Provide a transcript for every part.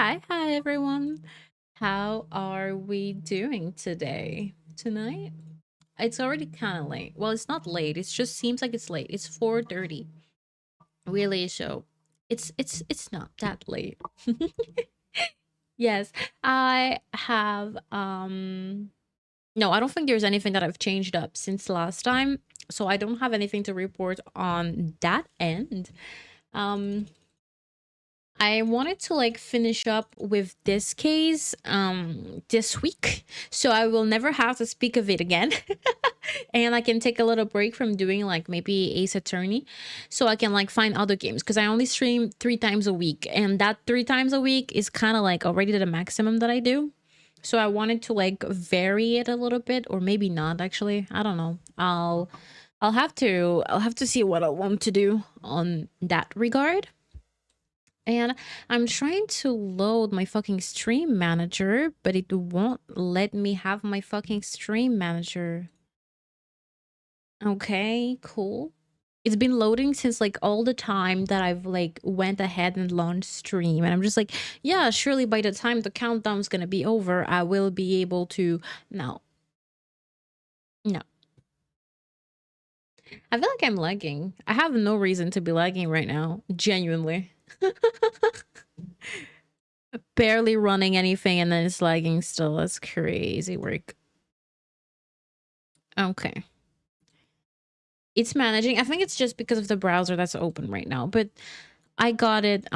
Hi everyone. How are we doing today? Tonight? It's already kind of late. Well, it's not late. It just seems like it's late. It's 4:30. Really, so it's not that late. Yes, I have no, I don't think there's anything that I've changed up since last time. So I don't have anything to report on that end. Um I wanted to like finish up with this case this week, so I will never have to speak of it again. And I can take a little break from doing like maybe Ace Attorney, so I can like find other games because I only stream 3 times a week, and that 3 times a week is kind of like already the maximum that I do. So I wanted to like vary it a little bit, or maybe not actually. I don't know. I'll have to see what I want to do on that regard. And I'm trying to load my fucking stream manager, but it won't let me have my fucking stream manager. Okay, cool. It's been loading since like all the time that I've like went ahead and launched stream, and I'm just like, yeah, surely by the time the countdown's gonna be over, I will be able to. No, no. I feel like I'm lagging. I have no reason to be lagging right now, genuinely. Barely running anything and then it's lagging still. That's crazy work. Okay. It's managing. I think it's just because of the browser that's open right now, but I got it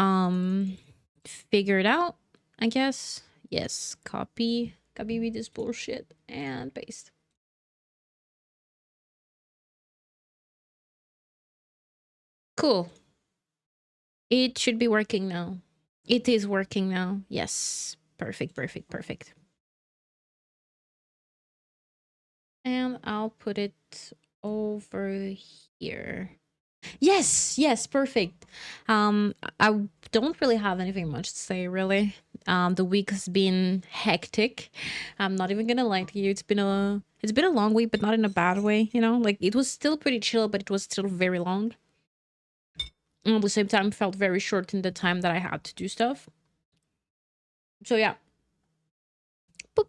figured out, I guess. Yes, copy me this bullshit and paste. Cool. It should be working now. It is working now. Yes. Perfect. And I'll put it over here. Yes, perfect. I don't really have anything much to say, really. The week has been hectic. I'm not even gonna lie to you. It's been a long week, but not in a bad way, you know? Like, it was still pretty chill, but it was still very long. And at the same time, felt very short in the time that I had to do stuff. So yeah. Boop.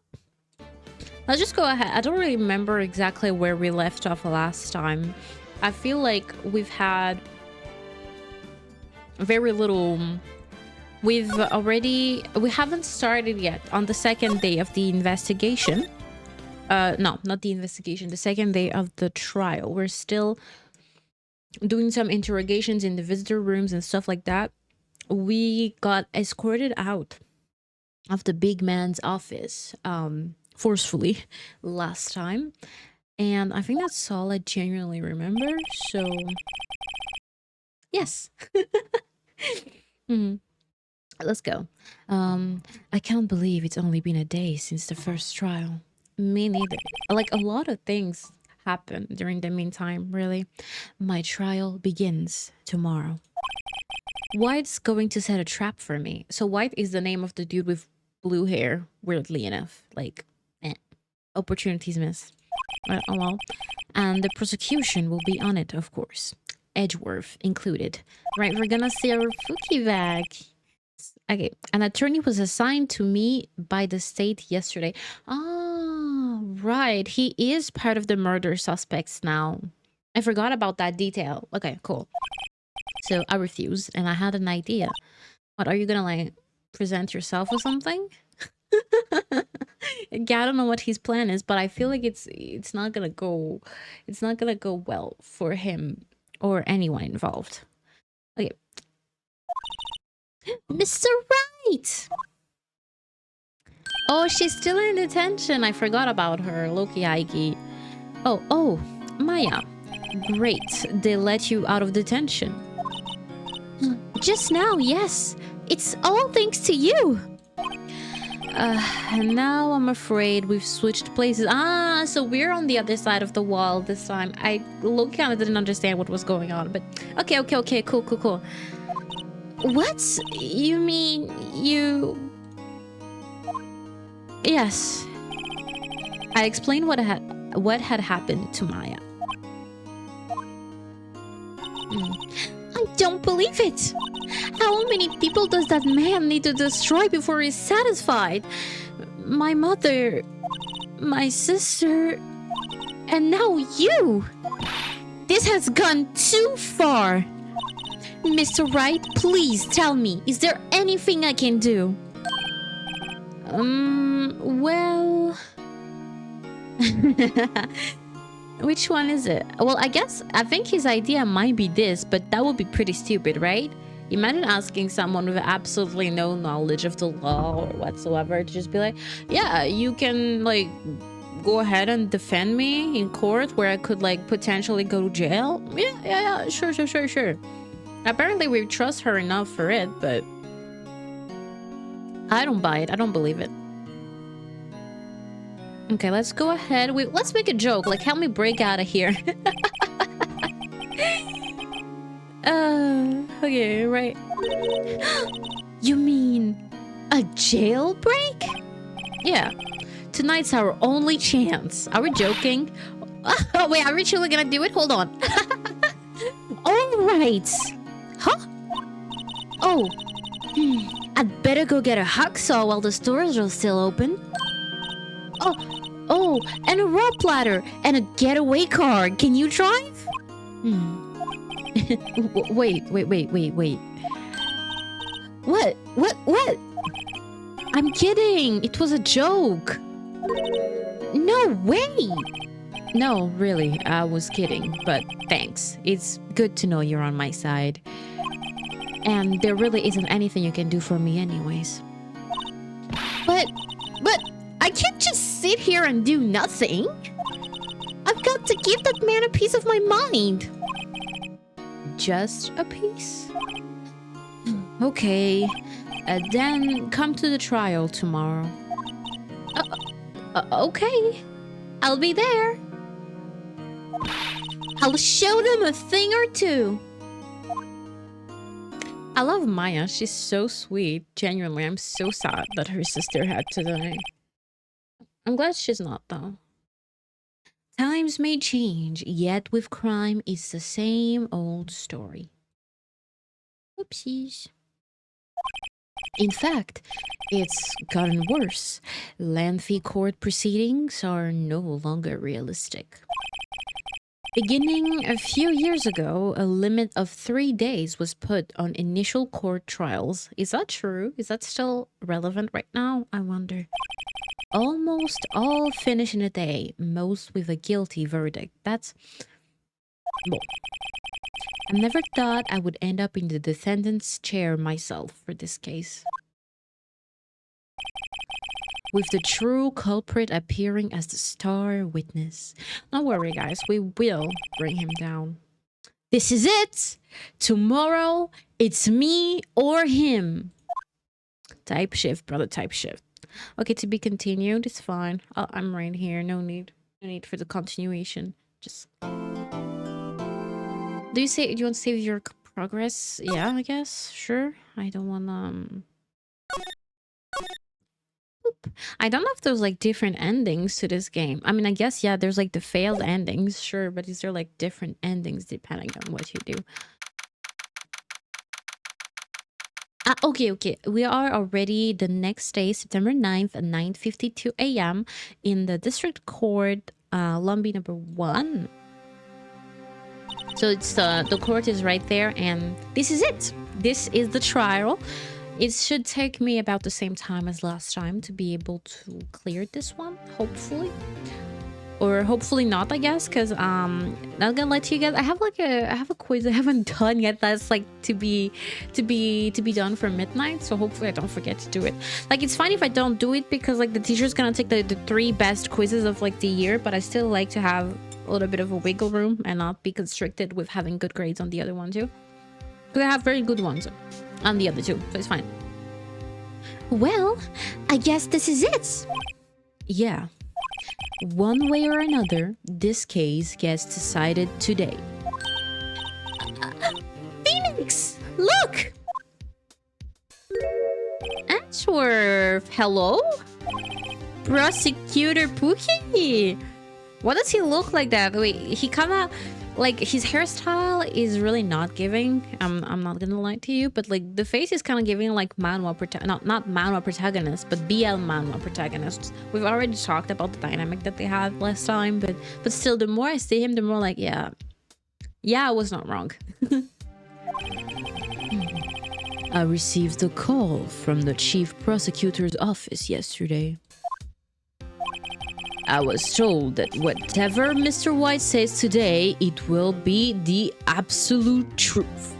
Let's just go ahead. I don't really remember exactly where we left off last time. I feel like we've had very little. We haven't started yet on the second day of the investigation. No, not the investigation, the second day of the trial. We're still doing some interrogations in the visitor rooms and stuff like that. We got escorted out of the big man's office forcefully last time. And I think that's all I genuinely remember. So, yes. Let's go. I can't believe it's only been a day since the first trial. Me neither. Like, a lot of things happened during the meantime, really. My trial begins tomorrow. White's going to set a trap for me. So White is the name of the dude with blue hair, weirdly enough. Like, opportunities missed. Oh well. And the prosecution will be on it, of course. Edgeworth included. Right, we're gonna see our Fookie back. Okay, an attorney was assigned to me by the state yesterday. Ah, right. He is part of the murder suspects now. I forgot about that detail. Okay, cool. So I refused, and I had an idea. What, are you gonna like present yourself or something? Yeah, I don't know what his plan is, but I feel like it's not gonna go well for him or anyone involved. Okay. Mr. Right! Oh, she's still in detention. I forgot about her. Loki Aiki. Oh, Maya. Great. They let you out of detention. Just now, yes. It's all thanks to you. And now I'm afraid we've switched places. Ah, so we're on the other side of the wall this time. I kind of didn't understand what was going on, but okay, cool. What? You mean you... Yes. I explained what had happened to Maya. I don't believe it. How many people does that man need to destroy before he's satisfied? My mother, my sister, and now you. This has gone too far. Mr. Wright, please tell me, is there anything I can do? Well... Which one is it? Well, I think his idea might be this, but that would be pretty stupid, right? Imagine asking someone with absolutely no knowledge of the law or whatsoever to just be like, yeah, you can, like, go ahead and defend me in court where I could, like, potentially go to jail? Yeah, sure. Apparently we trust her enough for it, but I don't buy it. I don't believe it. Okay, let's go ahead. Let's make a joke. Like, help me break out of here. Okay, right. You mean a jailbreak? Yeah. Tonight's our only chance. Are we joking? Oh, wait, are we truly gonna do it? Hold on. All right. Huh? Oh. I'd better go get a hacksaw while the stores are still open. Oh, and a rope ladder and a getaway car. Can you drive? Wait. What? I'm kidding. It was a joke. No way. No, really, I was kidding, but thanks. It's good to know you're on my side. And there really isn't anything you can do for me anyways. But I can't just sit here and do nothing. I've got to give that man a piece of my mind. Just a piece? Okay. Then come to the trial tomorrow. Okay. I'll be there. I'll show them a thing or two. I love Maya. She's so sweet. Genuinely, I'm so sad that her sister had to die. I'm glad she's not, though. Times may change, yet with crime, it's the same old story. Oopsies. In fact, it's gotten worse. Lengthy court proceedings are no longer realistic. Beginning a few years ago, a limit of 3 days was put on initial court trials. Is that true? Is that still relevant right now? I wonder. Almost all finish in a day, most with a guilty verdict. That's... well, I never thought I would end up in the defendant's chair myself for this case. With the true culprit appearing as the star witness. Don't worry, guys. We will bring him down. This is it! Tomorrow, it's me or him. Type shift, brother. Type shift. Okay, to be continued. It's fine. I'm right here. No need for the continuation. Just... do you want to save your progress? Yeah, I guess. Sure. I don't want I don't know if there's like different endings to this game. I mean, I guess, yeah, there's like the failed endings, sure, but is there like different endings depending on what you do? Okay. We are already the next day, September 9th at 9:52 a.m. in the District Court, lobby number 1. So it's the court is right there, and this is it. This is the trial. It should take me about the same time as last time to be able to clear this one, hopefully. Or hopefully not, I guess, because not gonna lie to you guys, I have a quiz I haven't done yet that's like to be done for midnight, so hopefully I don't forget to do it. Like, it's fine if I don't do it because like the teacher's gonna take the 3 best quizzes of like the year, but I still like to have a little bit of a wiggle room and not be constricted with having good grades on the other one too. Because I have very good ones on the other two, so it's fine. Well, I guess this is it. Yeah. One way or another, this case gets decided today. Phoenix! Look! Antwerp, hello? Prosecutor Pookie? Why does he look like that? Wait, he kinda... Like his hairstyle is really not giving. I'm not gonna lie to you, but like the face is kind of giving like not manhwa protagonists, but BL manhwa protagonists. We've already talked about the dynamic that they had last time, but still, the more I see him, the more like yeah, I was not wrong. I received a call from the chief prosecutor's office yesterday. I was told that whatever Mr. White says today, it will be the absolute truth.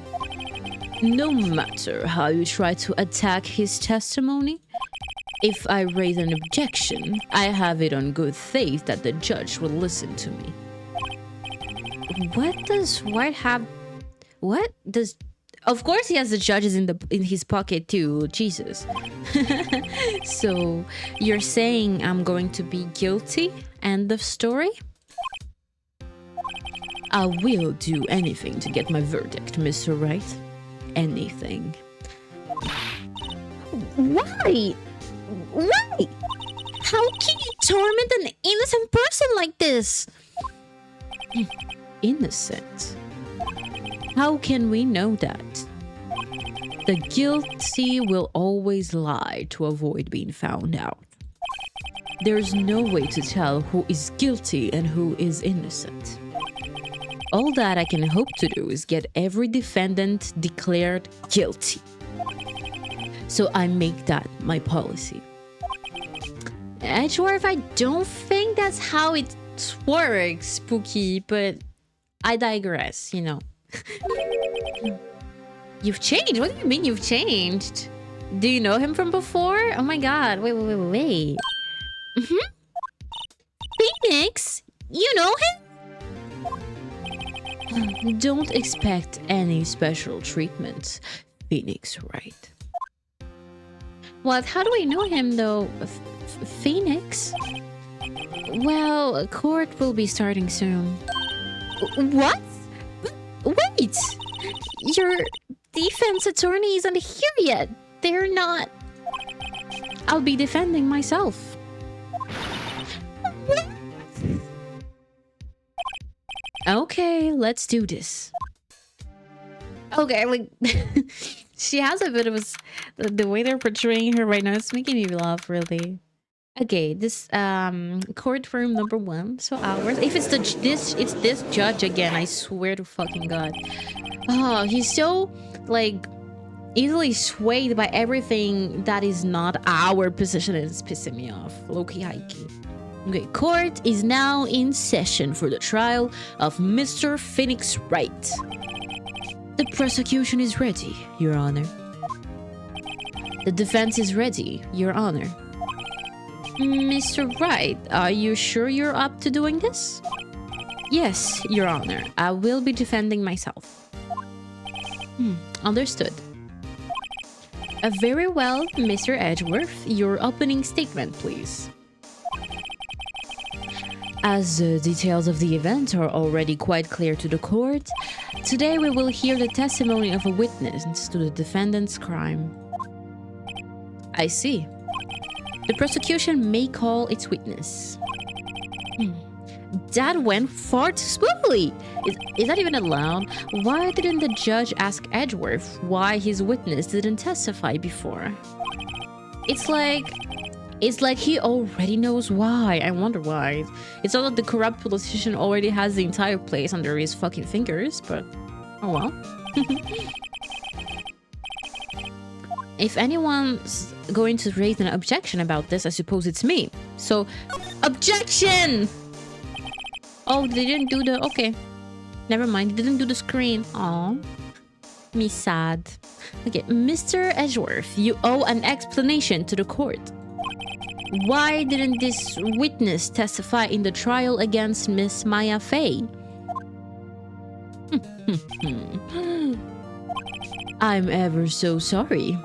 No matter how you try to attack his testimony, if I raise an objection, I have it on good faith that the judge will listen to me. What does White have? What does... Of course he has the judges in his pocket too, Jesus. So you're saying I'm going to be guilty? End of story? I will do anything to get my verdict, Mr. Wright. Anything. Why? Why? How can you torment an innocent person like this? Innocent? How can we know that? The guilty will always lie to avoid being found out. There's no way to tell who is guilty and who is innocent. All that I can hope to do is get every defendant declared guilty. So I make that my policy. Edgeworth, I don't think that's how it works, Spooky, but I digress, you know. You've changed? What do you mean you've changed? Do you know him from before? Oh my god, wait. Phoenix? You know him? Don't expect any special treatment, Phoenix, right? What? How do I know him though? Phoenix? Well, court will be starting soon. What? Wait! Your defense attorney isn't here yet. They're not... I'll be defending myself. Okay, let's do this. Okay, like... she has a bit of a... The way they're portraying her right now, it's making me laugh, really. Okay, this courtroom number 1, so ours. If it's this judge again, I swear to fucking god. Oh, he's so like easily swayed by everything that is not our position, and it's pissing me off. Low-key hikey. Okay, court is now in session for the trial of Mr. Phoenix Wright. The prosecution is ready, Your Honor. The defense is ready, Your Honor. Mr. Wright, are you sure you're up to doing this? Yes, Your Honor. I will be defending myself. Understood. Very well, Mr. Edgeworth. Your opening statement, please. As the details of the event are already quite clear to the court, today we will hear the testimony of a witness to the defendant's crime. I see. The prosecution may call its witness. That went far too smoothly. Is that even allowed? Why didn't the judge ask Edgeworth why his witness didn't testify before? It's like he already knows why. I wonder why. It's not that the corrupt politician already has the entire place under his fucking fingers, but oh well. If anyone's going to raise an objection about this, I suppose it's me. So, objection! Oh, they didn't do the... Okay. Never mind. They didn't do the screen. Aw. Me sad. Okay, Mr. Edgeworth, you owe an explanation to the court. Why didn't this witness testify in the trial against Miss Maya Fey? I'm ever so sorry.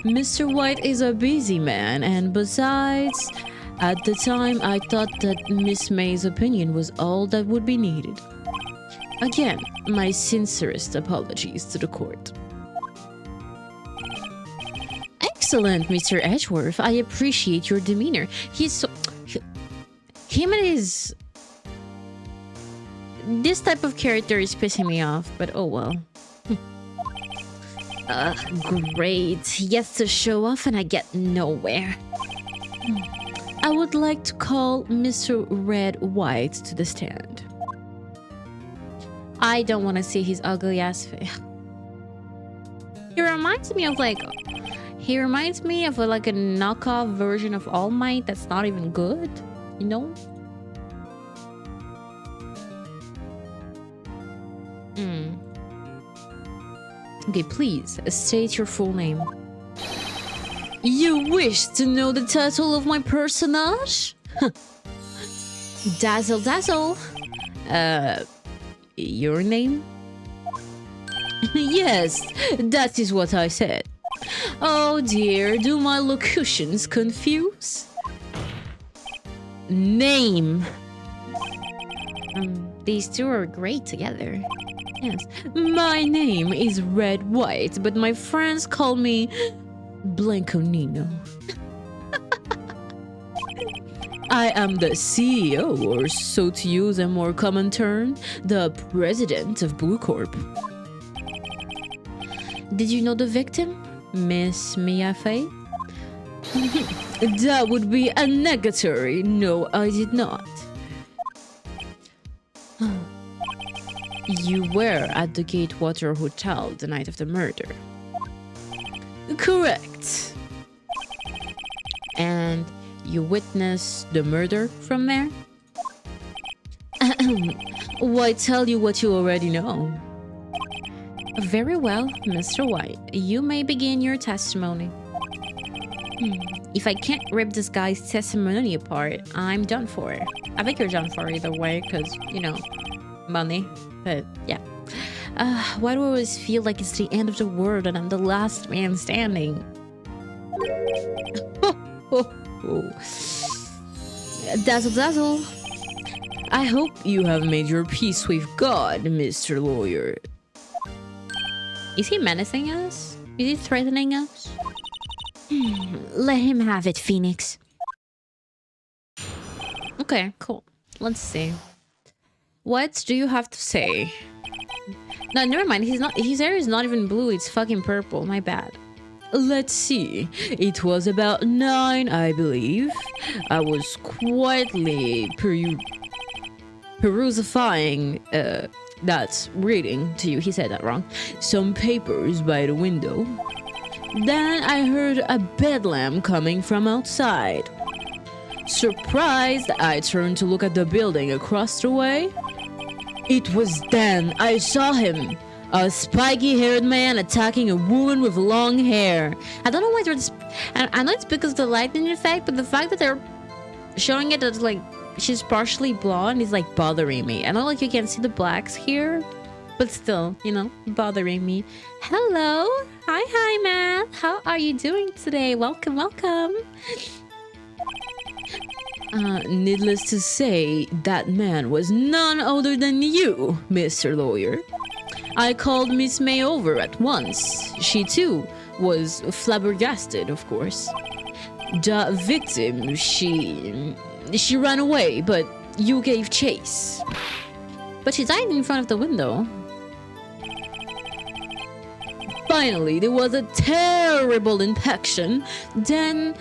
Mr. White is a busy man, and besides, at the time I thought that Miss May's opinion was all that would be needed. Again, my sincerest apologies to the court. Excellent, Mr. Edgeworth. I appreciate your demeanor. He's so... Him and his... This type of character is pissing me off, but oh well. Great. He gets to show off and I get nowhere. I would like to call Mr. Red White to the stand. I don't want to see his ugly ass face. He reminds me of like a knockoff version of All Might that's not even good, you know? Okay, please state your full name. You wish to know the title of my personage? Dazzle Dazzle. Your name? Yes, that is what I said. Oh dear, do my locutions confuse? Name. These two are great together. Yes. My name is Red White, but my friends call me Blanco Nino. I am the CEO, or so to use a more common term, the president of Blue Corp. Did you know the victim, Miss Mia Fey? That would be a negatory. No, I did not. You were at the Gatewater Hotel the night of the murder. Correct. And you witnessed the murder from there? Why tell you what you already know? Very well, Mr. White. You may begin your testimony. If I can't rip this guy's testimony apart, I'm done for. I think you're done for either way, because, you know, money. But, yeah. Why do I always feel like it's the end of the world and I'm the last man standing? Dazzle Dazzle. I hope you have made your peace with God, Mr. Lawyer. Is he menacing us? Is he threatening us? Let him have it, Phoenix. Okay, cool. Let's see. What do you have to say? No, never mind. His hair is not even blue. It's fucking purple. My bad. Let's see. It was about 9, I believe. I was quietly perusifying, that's reading to you. He said that wrong. Some papers by the window. Then I heard a bedlam coming from outside. Surprised, I turned to look at the building across the way. It was then I saw him. A spiky-haired man attacking a woman with long hair. I don't know why there's... I know it's because of the lightning effect, but the fact that they're showing it as, like, she's partially blonde is, like, bothering me. I know, like, you can see the blacks here, but still, you know, bothering me. Hello! Hi, man! How are you doing today? Welcome, welcome! Needless to say, that man was none other than you, Mr. Lawyer. I called Miss May over at once. She, too, was flabbergasted, of course. The victim, she ran away, but you gave chase. But she died in front of the window. Finally, there was a terrible infection. Then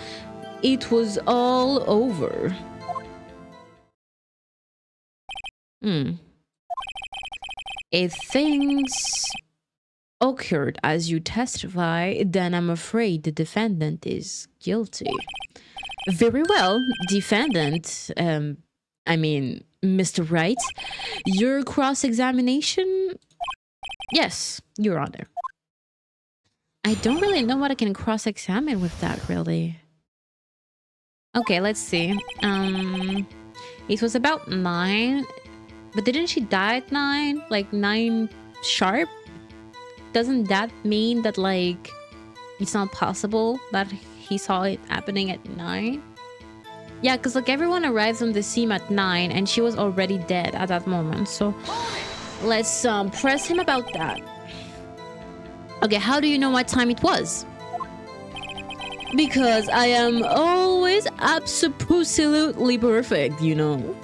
it was all over. If things occurred as you testify, then I'm afraid the defendant is guilty. Very well, defendant, I mean, Mr. Wright, your cross-examination? Yes, Your Honor. I don't really know what I can cross-examine with that, really. Okay, let's see. It was about 9, but didn't she die at 9? Like 9 sharp? Doesn't that mean that, like, it's not possible that he saw it happening at 9? Yeah, because, like, everyone arrives on the scene at 9 and she was already dead at that moment. So let's press him about that. Okay, how do you know what time it was? Because I am always absolutely perfect, you know.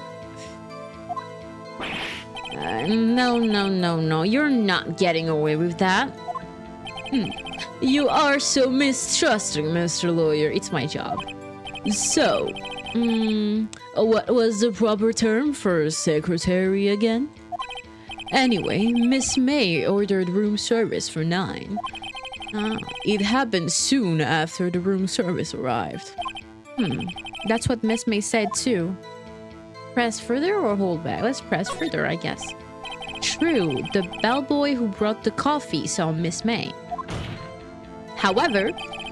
No, no, no, no. You're not getting away with that. You are so mistrusting, Mr. Lawyer. It's my job. So, what was the proper term for secretary again? Anyway, Miss May ordered room service for 9. It happened soon after the room service arrived. That's what Miss May said too. Press further or hold back? Let's press further, I guess. True, the bellboy who brought the coffee saw Miss May. However,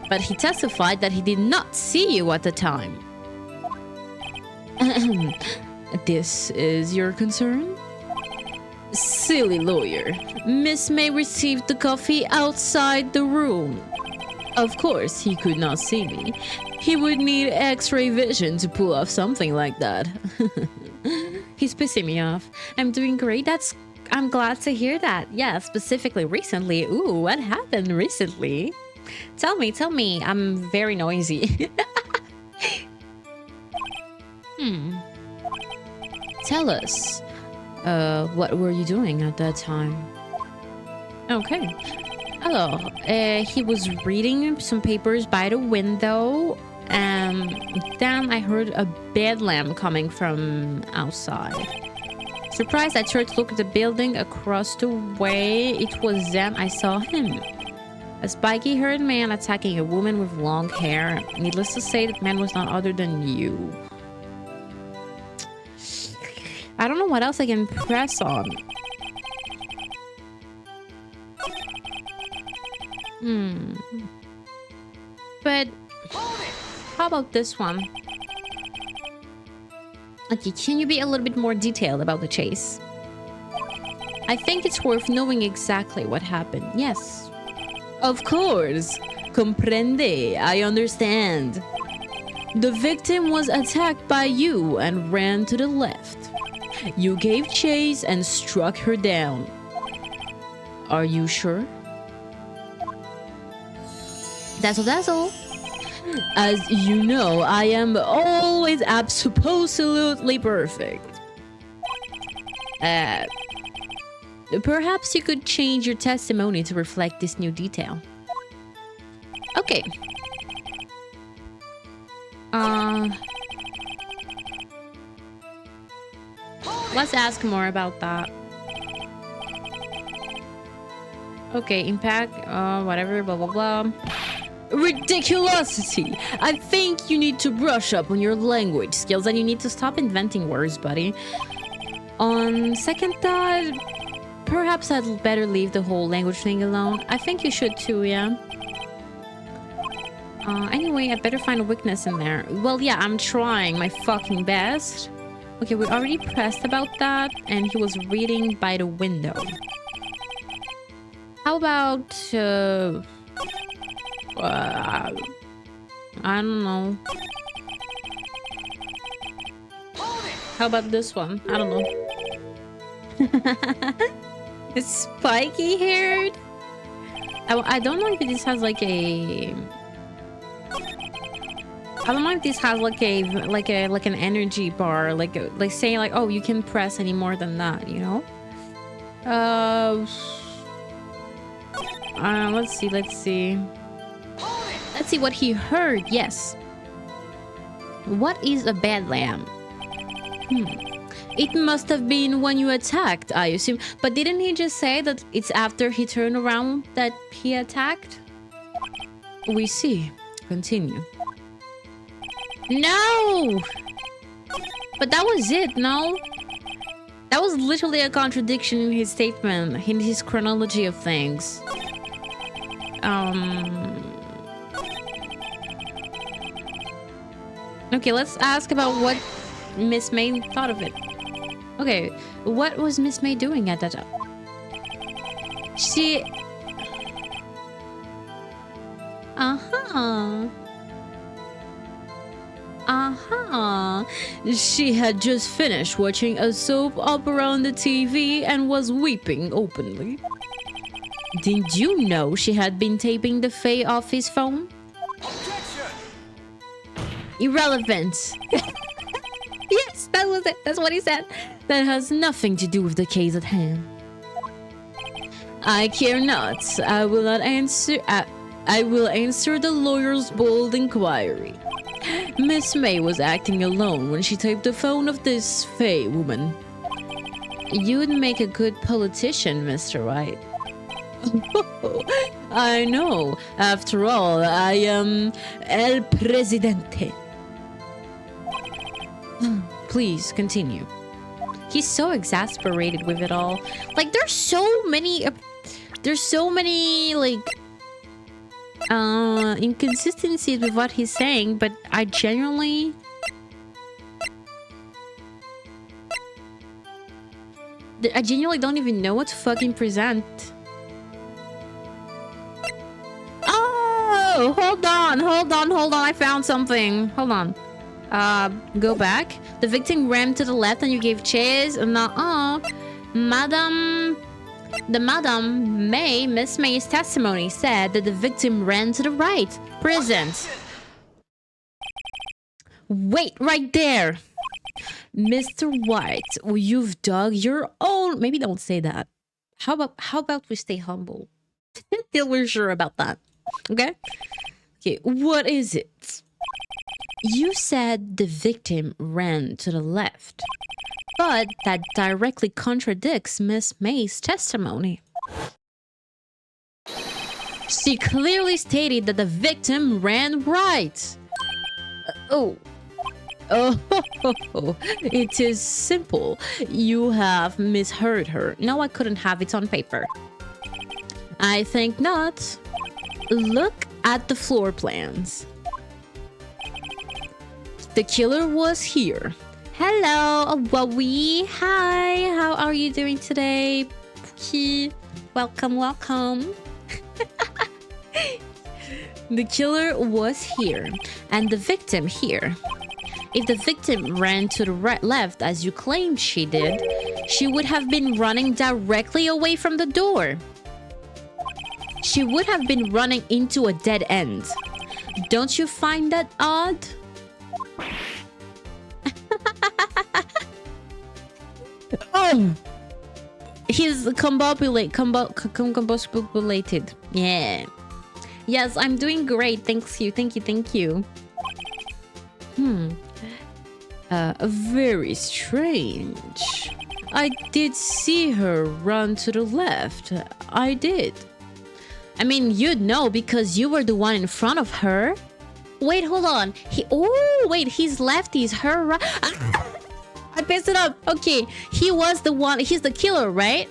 but he testified that he did not see you at the time. This is your concern? Silly lawyer. Miss May received the coffee outside the room. Of course, he could not see me. He would need X-ray vision to pull off something like that. He's pissing me off. I'm doing great. I'm glad to hear that. Yeah, specifically recently. Ooh, what happened recently? Tell me. I'm very noisy. Tell us. What were you doing at that time? Okay. Hello. He was reading some papers by the window. Then I heard a bedlam coming from outside. Surprised, I turned to look at the building across the way. It was then I saw him. A spiky-haired man attacking a woman with long hair. Needless to say, that man was none other than you. I don't know what else I can press on. But how about this one? Okay, can you be a little bit more detailed about the chase? I think it's worth knowing exactly what happened. Yes. Of course. Comprende. I understand. The victim was attacked by you and ran to the left. You gave chase and struck her down. Are you sure? That's all. As you know, I am always absolutely perfect. Perhaps you could change your testimony to reflect this new detail. Okay. Let's ask more about that. Okay, impact, whatever, blah, blah, blah. Ridiculosity! I think you need to brush up on your language skills and you need to stop inventing words, buddy. On second thought, perhaps I'd better leave the whole language thing alone. I think you should too, yeah? Anyway, I'd better find a weakness in there. Well, yeah, I'm trying my fucking best. Okay, we already pressed about that, and he was reading by the window. How about, I don't know. How about this one? I don't know. It's spiky haired. I don't know if this has like a. I don't know if this has like an energy bar, like saying like, oh, you can press any more than that, you know? Let's see. Let's see what he heard. Yes. What is a bedlam? It must have been when you attacked, I assume. But didn't he just say that it's after he turned around that he attacked? We see. Continue. No! But that was it, no? That was literally a contradiction in his statement, in his chronology of things. Okay, let's ask about what Miss May thought of it. Okay, what was Miss May doing at that time? She... She had just finished watching a soap opera on the TV and was weeping openly. Did you know she had been taping the Fae off his phone? Objection! Irrelevant. Yes, That was it. That's what he said. That has nothing to do with the case at hand. I care not. I will not answer. I will answer the lawyer's bold inquiry. Miss May was acting alone when she taped the phone of this Faye woman. You would make a good politician, Mr. White. I know. After all, I am El Presidente. Please continue. He's so exasperated with it all. Like, there's so many like inconsistencies with what he's saying, but I genuinely don't even know what to fucking present. Oh, hold on. I found something. Hold on. Go back. The victim ran to the left and you gave chase. Madam Miss May's testimony said that the victim ran to the right. Present. Wait right there. Mr. White, you've dug your own... Maybe don't say that. How about we stay humble? Till we're sure about that. Okay? Okay, what is it? You said the victim ran to the left, but that directly contradicts Miss May's testimony. She clearly stated that the victim ran right. Oh, it is simple. You have misheard her. No, I couldn't have it on paper. I think not. Look at the floor plans. The killer was here. Hello, Wowie. Hi, how are you doing today? Pookie. Welcome. The killer was here, and the victim here. If the victim ran to the left as you claimed she did, she would have been running directly away from the door. She would have been running into a dead end. Don't you find that odd? Oh! He's combobulated. Yeah. Yes, I'm doing great. Thank you. Very strange. I did see her run to the left. I did. I mean, you'd know because you were the one in front of her. Wait, hold on. He's left. He's her right. I messed it up. Okay, he was the one. He's the killer, right?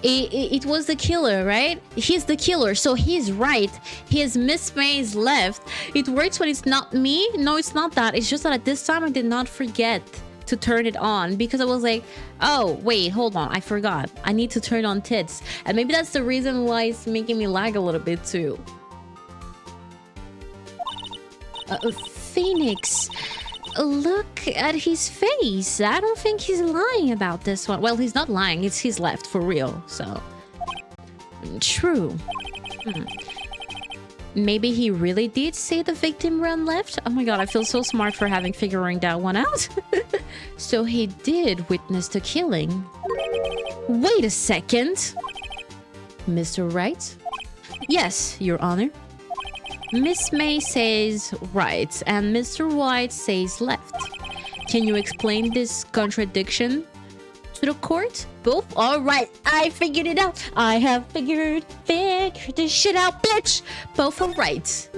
It was the killer, right? He's the killer, so he's right. He's Miss May's left. It works when it's not me. No, it's not that. It's just that at this time I did not forget to turn it on because I was like, oh, wait, hold on. I forgot. I need to turn on tits. And maybe that's the reason why it's making me lag a little bit too. Phoenix, look at his face. I don't think he's lying about this one. Well, he's not lying. It's his left for real, so... True. Maybe he really did say the victim ran left? Oh my god, I feel so smart for having figuring that one out. So he did witness the killing. Wait a second. Mr. Wright? Yes, Your Honor. Miss May says right, and Mr. White says left. Can you explain this contradiction to the court? Both? Alright, I figured it out. I have figured this shit out, bitch. Both are right.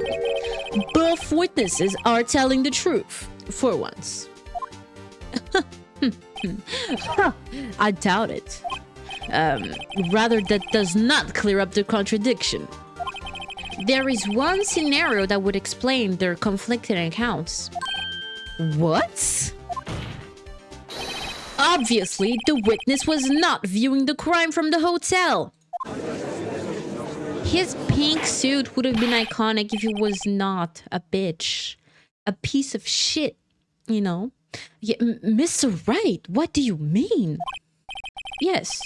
Both witnesses are telling the truth, for once. I doubt it. Rather, that does not clear up the contradiction. There is one scenario that would explain their conflicting accounts. What? Obviously, the witness was not viewing the crime from the hotel. His pink suit would have been iconic if he was not a bitch. A piece of shit, you know? Yeah, Mr. Wright, what do you mean? Yes,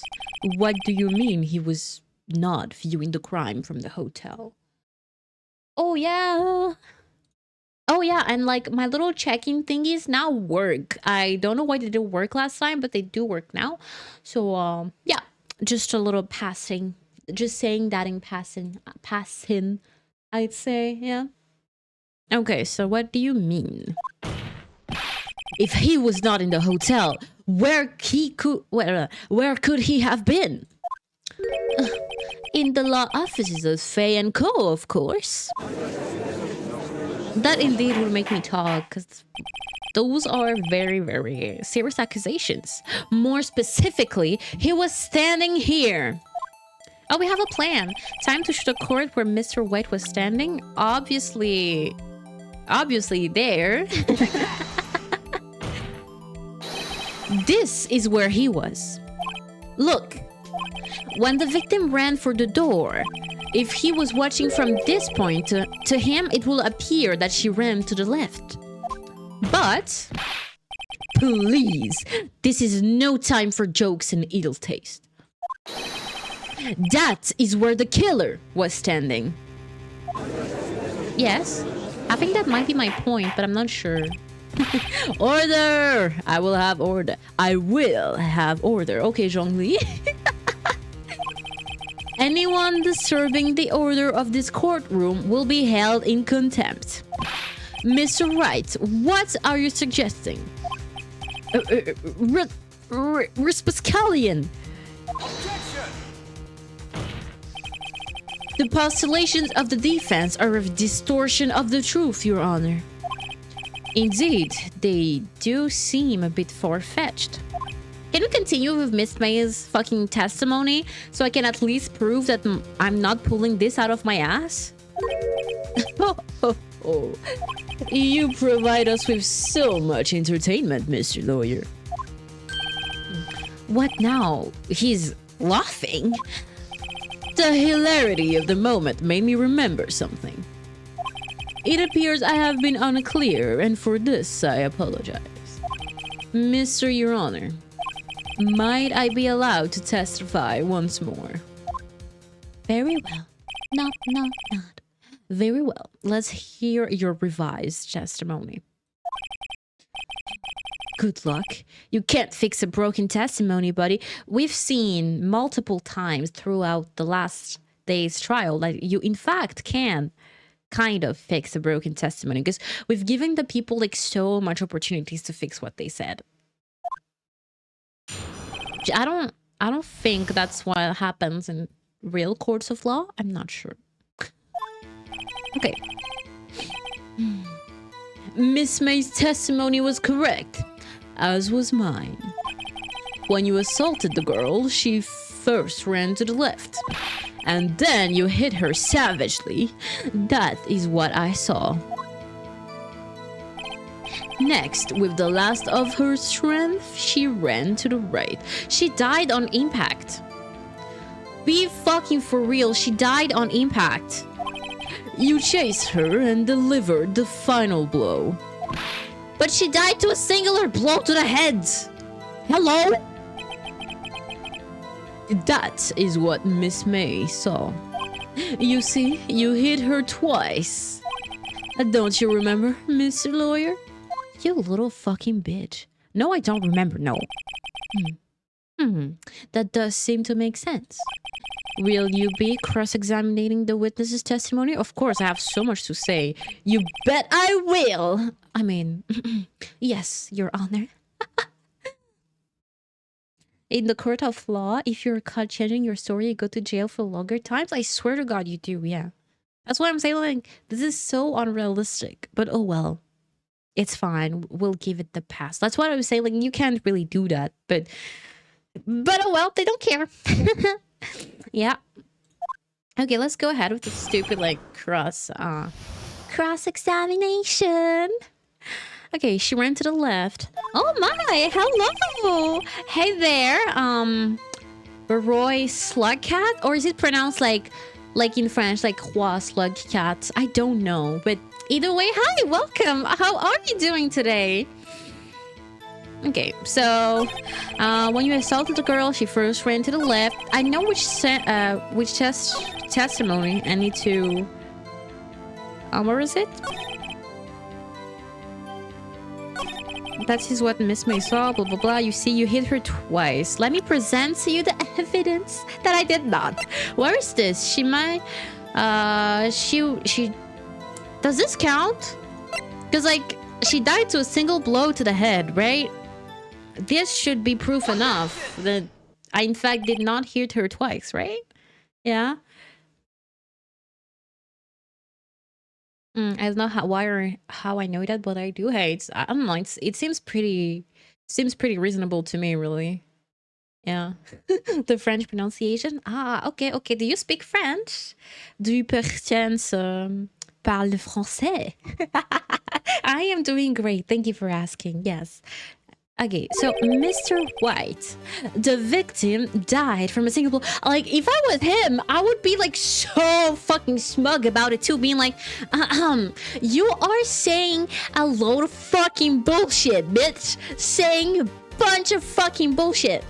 what do you mean he was not viewing the crime from the hotel? Oh, yeah. Oh yeah, and like my little checking thingies now work. I don't know why they didn't work last time, but they do work now. So yeah, just a little passing. Just saying that in passing, I'd say, yeah. Okay, so what do you mean? If he was not in the hotel, where could he have been? In the law offices of Faye and Co, of course. That indeed would make me talk, because those are very, very serious accusations. More specifically, he was standing here. Oh, we have a plan. Time to shoot a court where Mr. White was standing. Obviously there. This is where he was. Look, when the victim ran for the door, if he was watching from this point, to him it will appear that she ran to the left. But, please, this is no time for jokes and ill taste. That is where the killer was standing. Yes, I think that might be my point, but I'm not sure. Order! I will have order. I will have order. Okay, Zhongli. Anyone disturbing the order of this courtroom will be held in contempt. Mr. Wright, what are you suggesting? Raspuskalian. The postulations of the defense are a distortion of the truth, Your Honor. Indeed, they do seem a bit far-fetched. Can we continue with Miss May's fucking testimony so I can at least prove that I'm not pulling this out of my ass? Oh. You provide us with so much entertainment, Mr. Lawyer. What now? He's laughing? The hilarity of the moment made me remember something. It appears I have been unclear, and for this I apologize. Mr. Your Honor, might I be allowed to testify once more? Very well. Not. Very well. Let's hear your revised testimony. Good luck. You can't fix a broken testimony, buddy. We've seen multiple times throughout the last day's trial that you in fact can kind of fix a broken testimony, because we've given the people like so much opportunities to fix what they said. I don't think that's what happens in real courts of law. I'm not sure. Okay. Miss May's testimony was correct, as was mine. When you assaulted the girl, she first ran to the left, and then you hit her savagely. That is what I saw. Next, with the last of her strength, she ran to the right. She died on impact. Be fucking for real, she died on impact. You chased her and delivered the final blow. But she died to a singular blow to the head. Hello? That is what Miss May saw. You see, you hit her twice. Don't you remember, Mr. Lawyer? You little fucking bitch. No, I don't remember, no. That does seem to make sense. Will you be cross-examining the witness's testimony? Of course, I have so much to say. You bet I will! I mean, yes, Your Honor. In the court of law, if you're caught changing your story, you go to jail for longer times. I swear to God you do, yeah. That's why I'm saying, like, this is so unrealistic. But oh well. It's fine. We'll give it the pass. That's what I was saying. Like, you can't really do that. But oh well, they don't care. Yeah. Okay, let's go ahead with the stupid, like, cross-examination. Okay, she ran to the left. Oh my, hello! Hey there, Roy Slugcat? Or is it pronounced like in French, like Roi Slugcat? I don't know, but either way, hi, welcome! How are you doing today? Okay, so, when you assaulted the girl, she first ran to the left. I know which testimony I need to... what is it? That is what Miss May saw, blah, blah, blah. You see, you hit her twice. Let me present to you the evidence that I did not. Where is this? She might... She... Does this count? Because, like, she died to a single blow to the head, right? This should be proof enough that I, in fact, did not hit her twice, right? Yeah. I don't know how I know that, but I do. Hey, I don't know. It seems pretty reasonable to me, really. Yeah. The French pronunciation. Ah, okay, okay. Do you speak French? Do you perchance parle français? I am doing great. Thank you for asking. Yes. Okay, so Mr. White, the victim died from a single blow. Like, if I was him, I would be like so fucking smug about it too, being like, you are saying a load of fucking bullshit, bitch. Saying a bunch of fucking bullshit.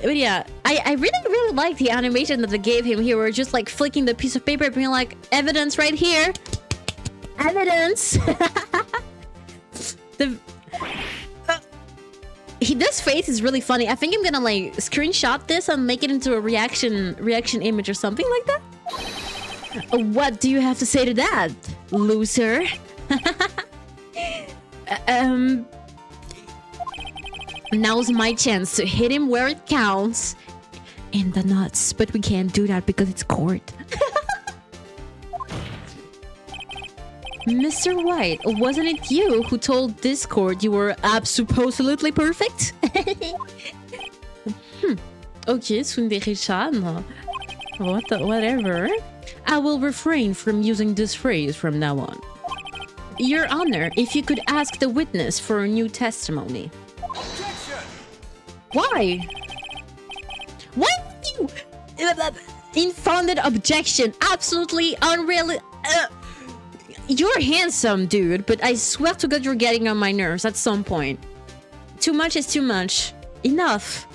But yeah, I really like the animation that they gave him here. We're just like flicking the piece of paper, being like, evidence right here. Evidence. This face is really funny. I think I'm gonna like screenshot this and make it into a reaction image or something like that. What do you have to say to that, loser? Now's my chance to hit him where it counts. In the nuts. But we can't do that because it's court. Mr. White, wasn't it you who told this court you were absolutely perfect? Okay, Tsundere-chan. Whatever. I will refrain from using this phrase from now on. Your Honor, if you could ask the witness for a new testimony. Objection! Why? Why would you... Unfounded objection. Absolutely unreal... You're handsome, dude, but I swear to God you're getting on my nerves at some point. Too much is too much. Enough.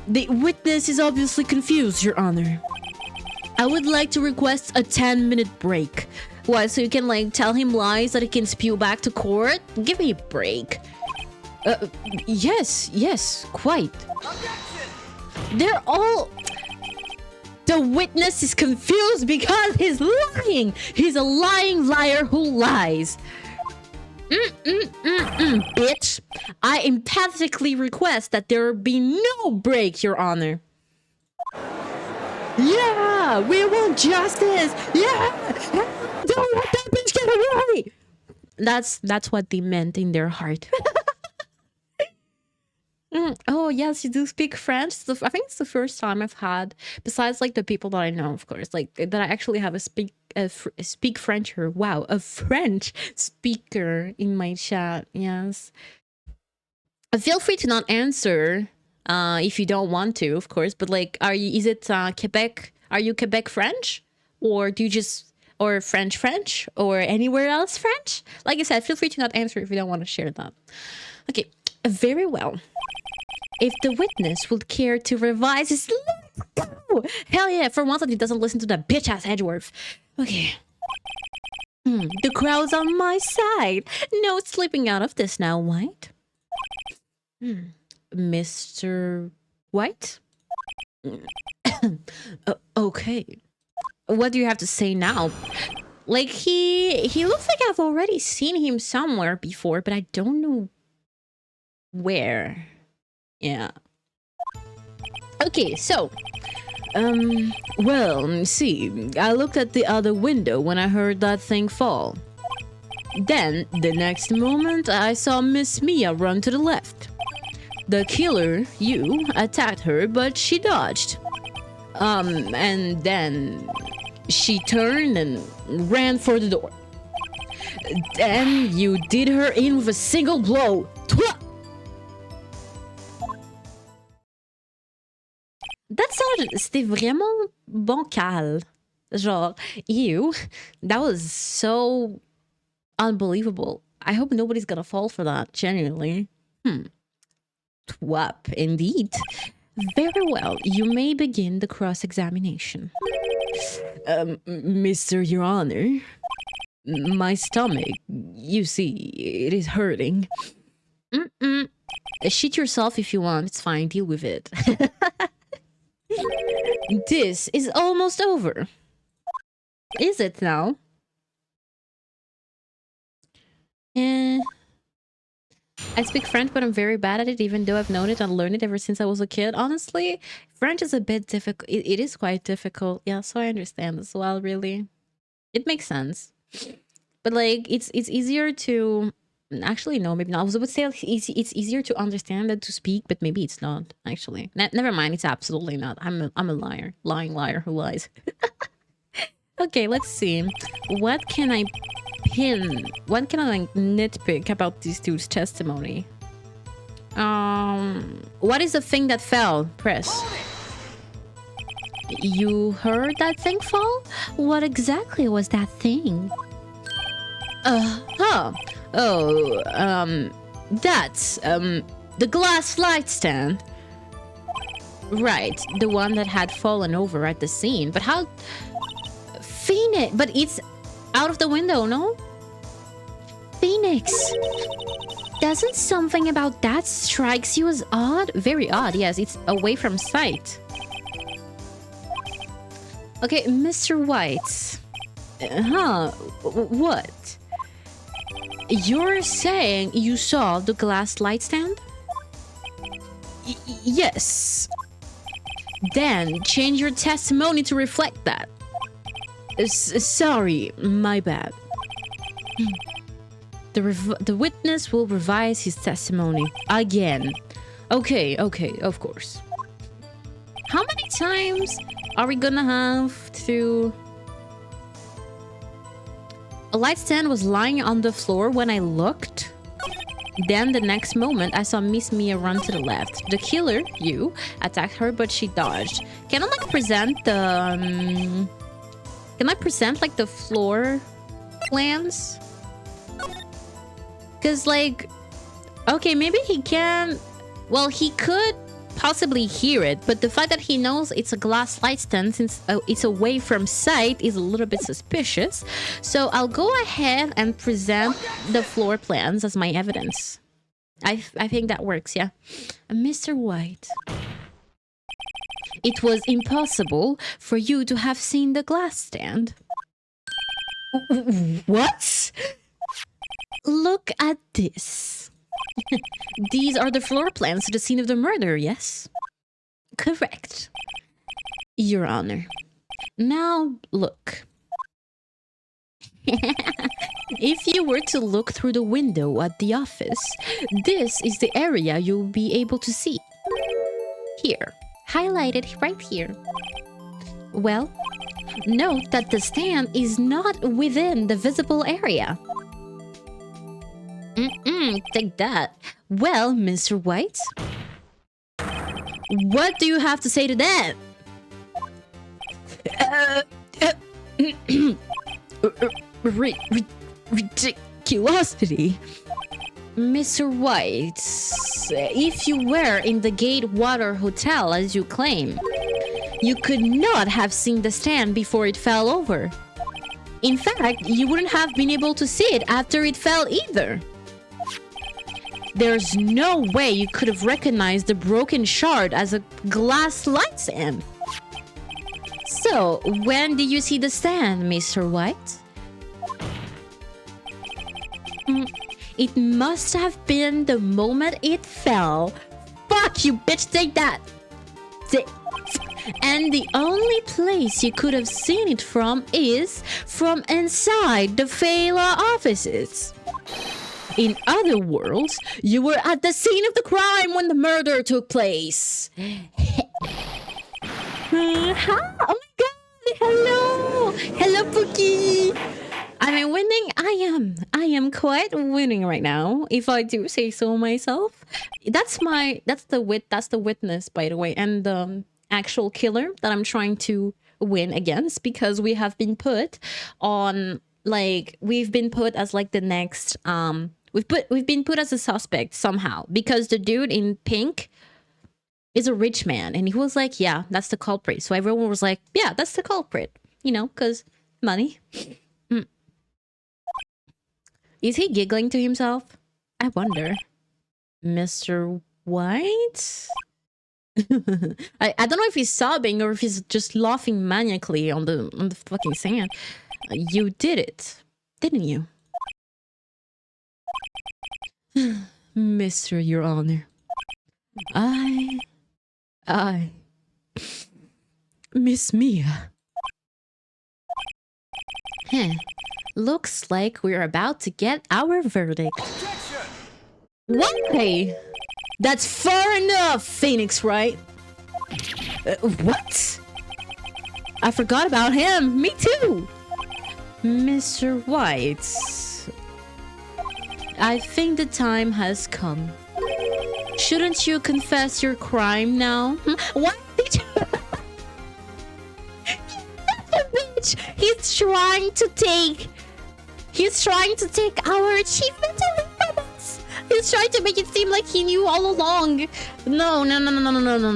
The witness is obviously confused, Your Honor. I would like to request a 10-minute break. Why, so you can, like, tell him lies that he can spew back to court? Give me a break. Yes, quite. They're all... The witness is confused because he's lying. He's a lying liar who lies. Bitch. I emphatically request that there be no break, Your Honor. Yeah, we want justice. Yeah, don't let that bitch get away. That's what they meant in their heart. Oh, yes, you do speak French. So I think it's the first time I've had, besides like the people that I know, of course, like that I actually have a speak French or wow, a French speaker in my chat. Yes. Feel free to not answer if you don't want to, of course. But like, is it Quebec? Are you Quebec French, or do you just or French, or anywhere else French? Like I said, feel free to not answer if you don't want to share that. Okay, very well. If the witness would care to revise his... Let's go! Hell yeah, for once that he doesn't listen to that bitch-ass Edgeworth. Okay. The crowd's on my side. No slipping out of this now, White. Mr. White? Okay. What do you have to say now? Like, he looks like I've already seen him somewhere before, but I don't know where. Yeah. Okay, so well, see, I looked at the other window when I heard that thing fall. Then, the next moment, I saw Miss Mia run to the left. The killer, you, attacked her, but she dodged. And then she turned and ran for the door. Then you did her in with a single blow. That sounded... C'était vraiment bancal. Genre, ew. That was so unbelievable. I hope nobody's gonna fall for that, genuinely. Twap, indeed. Very well, you may begin the cross-examination. Mr. Your Honor, My stomach, you see, it is hurting. Shit yourself if you want. It's fine. Deal with it. This is almost over. Is it now? I speak French, but I'm very bad at it, even though I've known it and learned it ever since I was a kid. Honestly, French is a bit difficult. It is quite difficult. Yeah, so I understand as well, really. It makes sense. But, like, it's easier to... Actually, no, maybe not. I would say it's easier to understand than to speak, but maybe it's not, actually. Never mind, it's absolutely not. I'm a liar. Lying liar who lies. Okay, let's see. What can I like, nitpick about this dude's testimony? What is the thing that fell? Press. You heard that thing fall? What exactly was that thing? That's, the glass light stand. Right, the one that had fallen over at the scene. But how... Phoenix! But it's out of the window, no? Phoenix! Doesn't something about that strikes you as odd? Very odd, yes. It's away from sight. Okay, Mr. White. What? You're saying you saw the glass light stand? Yes. Then change your testimony to reflect that. Sorry, my bad. The witness will revise his testimony again. Okay, of course. How many times are we gonna have to... A light stand was lying on the floor when I looked. Then the next moment, I saw Miss Mia run to the left. The killer, you, attacked her, but she dodged. Can I, like, present the... Can I present, like, the floor plans? Because, like... Okay, maybe he can... Well, he could possibly hear it, but the fact that he knows it's a glass light stand since it's away from sight is a little bit suspicious. So I'll go ahead and present the floor plans as my evidence. I think that works, yeah. Mr. White. It was impossible for you to have seen the glass stand. What? Look at this. These are the floor plans to the scene of the murder, yes? Correct. Your Honor. Now, look. If you were to look through the window at the office, this is the area you'll be able to see. Here. Highlighted right here. Well, note that the stand is not within the visible area. Take that. Well, Mr. White, what do you have to say to that? Ridiculosity. Mr. White, if you were in the Gatewater Hotel as you claim, you could not have seen the stand before it fell over. In fact, you wouldn't have been able to see it after it fell either. There's no way you could have recognized the broken shard as a glass light stand. So, when did you see the stand, Mr. White? It must have been the moment it fell. Fuck you, bitch, take that. And the only place you could have seen it from is from inside the Fela offices. In other words, you were at the scene of the crime when the murder took place. Oh my god! Hello! Hello, Pookie! I'm winning. I am quite winning right now, if I do say so myself. That's the witness, by the way, and the actual killer that I'm trying to win against, because we have been put on, like, we've been put as, like, the next we've been put as a suspect somehow, because the dude in pink is a rich man, and he was like, yeah, that's the culprit. So everyone was like, yeah, that's the culprit, you know, because money. Is he giggling to himself? I wonder. Mr. White? I don't know if he's sobbing or if he's just laughing maniacally on the fucking sand. You did it, didn't you? Mr. Your Honor. I Miss Mia. Huh. Looks like we're about to get our verdict. Objection! Why? That's far enough, Phoenix, right? What? I forgot about him. Me too. Mr. White. I think the time has come. Shouldn't you confess your crime now? What did you... That bitch! He's trying to take our achievement away from us. He's trying to make it seem like he knew all along. No.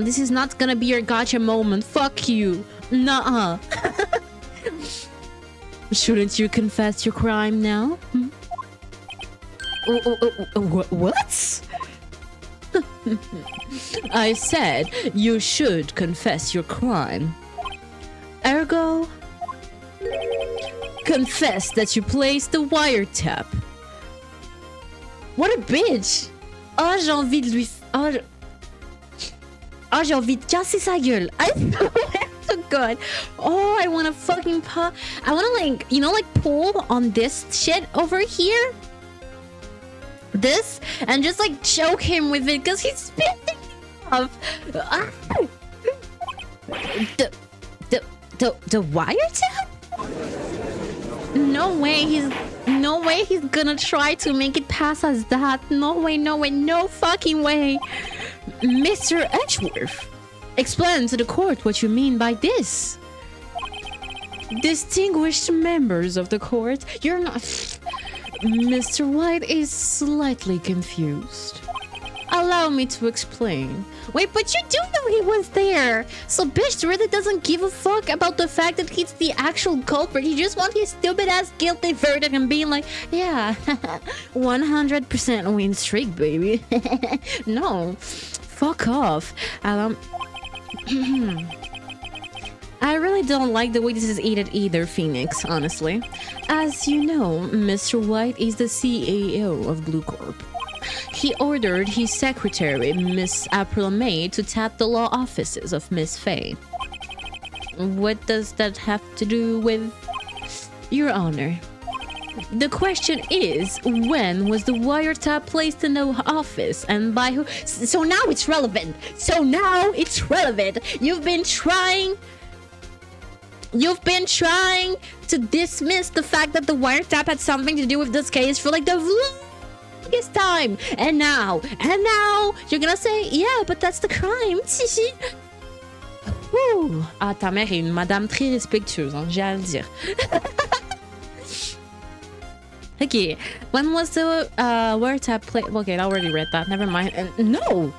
This is not gonna be your gotcha moment. Fuck you. Nuh-uh. Shouldn't you confess your crime now? What? I said you should confess your crime. Ergo, confess that you placed the wiretap. What a bitch! Oh, j'ai envie de lui... Oh, j'ai envie de casser sa gueule. I swear to God. Oh, I wanna fucking pop... I wanna like, you know, like pull on this shit over here? This? And just like choke him with it because he's spitting off. The wiretap? No way he's gonna try to make it pass as that. No way, no fucking way. Mr. Edgeworth, explain to the court what you mean by this. Distinguished members of the court, you're not... Mr. White is slightly confused. Allow me to explain. Wait, but you do know he was there. So bitch really doesn't give a fuck about the fact that he's the actual culprit. He just wants his stupid ass guilty verdict and being like, yeah, 100% win streak, baby. No, fuck off. I really don't like the way this is edited either, Phoenix, honestly. As you know, Mr. White is the CEO of Blue Corp. He ordered his secretary, Miss April May, to tap the law offices of Miss Faye. What does that have to do with... Your Honor? The question is, when was the wiretap placed in the office and by who? So now it's relevant. You've been trying to dismiss the fact that the wiretap had something to do with this case for like the longest time. And now, you're gonna say, yeah, but that's the crime. Ouh. Ah, ta mère est une madame très respectueuse, hein, j'ai à le dire. Okay, when was the wiretap play? Okay, I already read that. Never mind. No,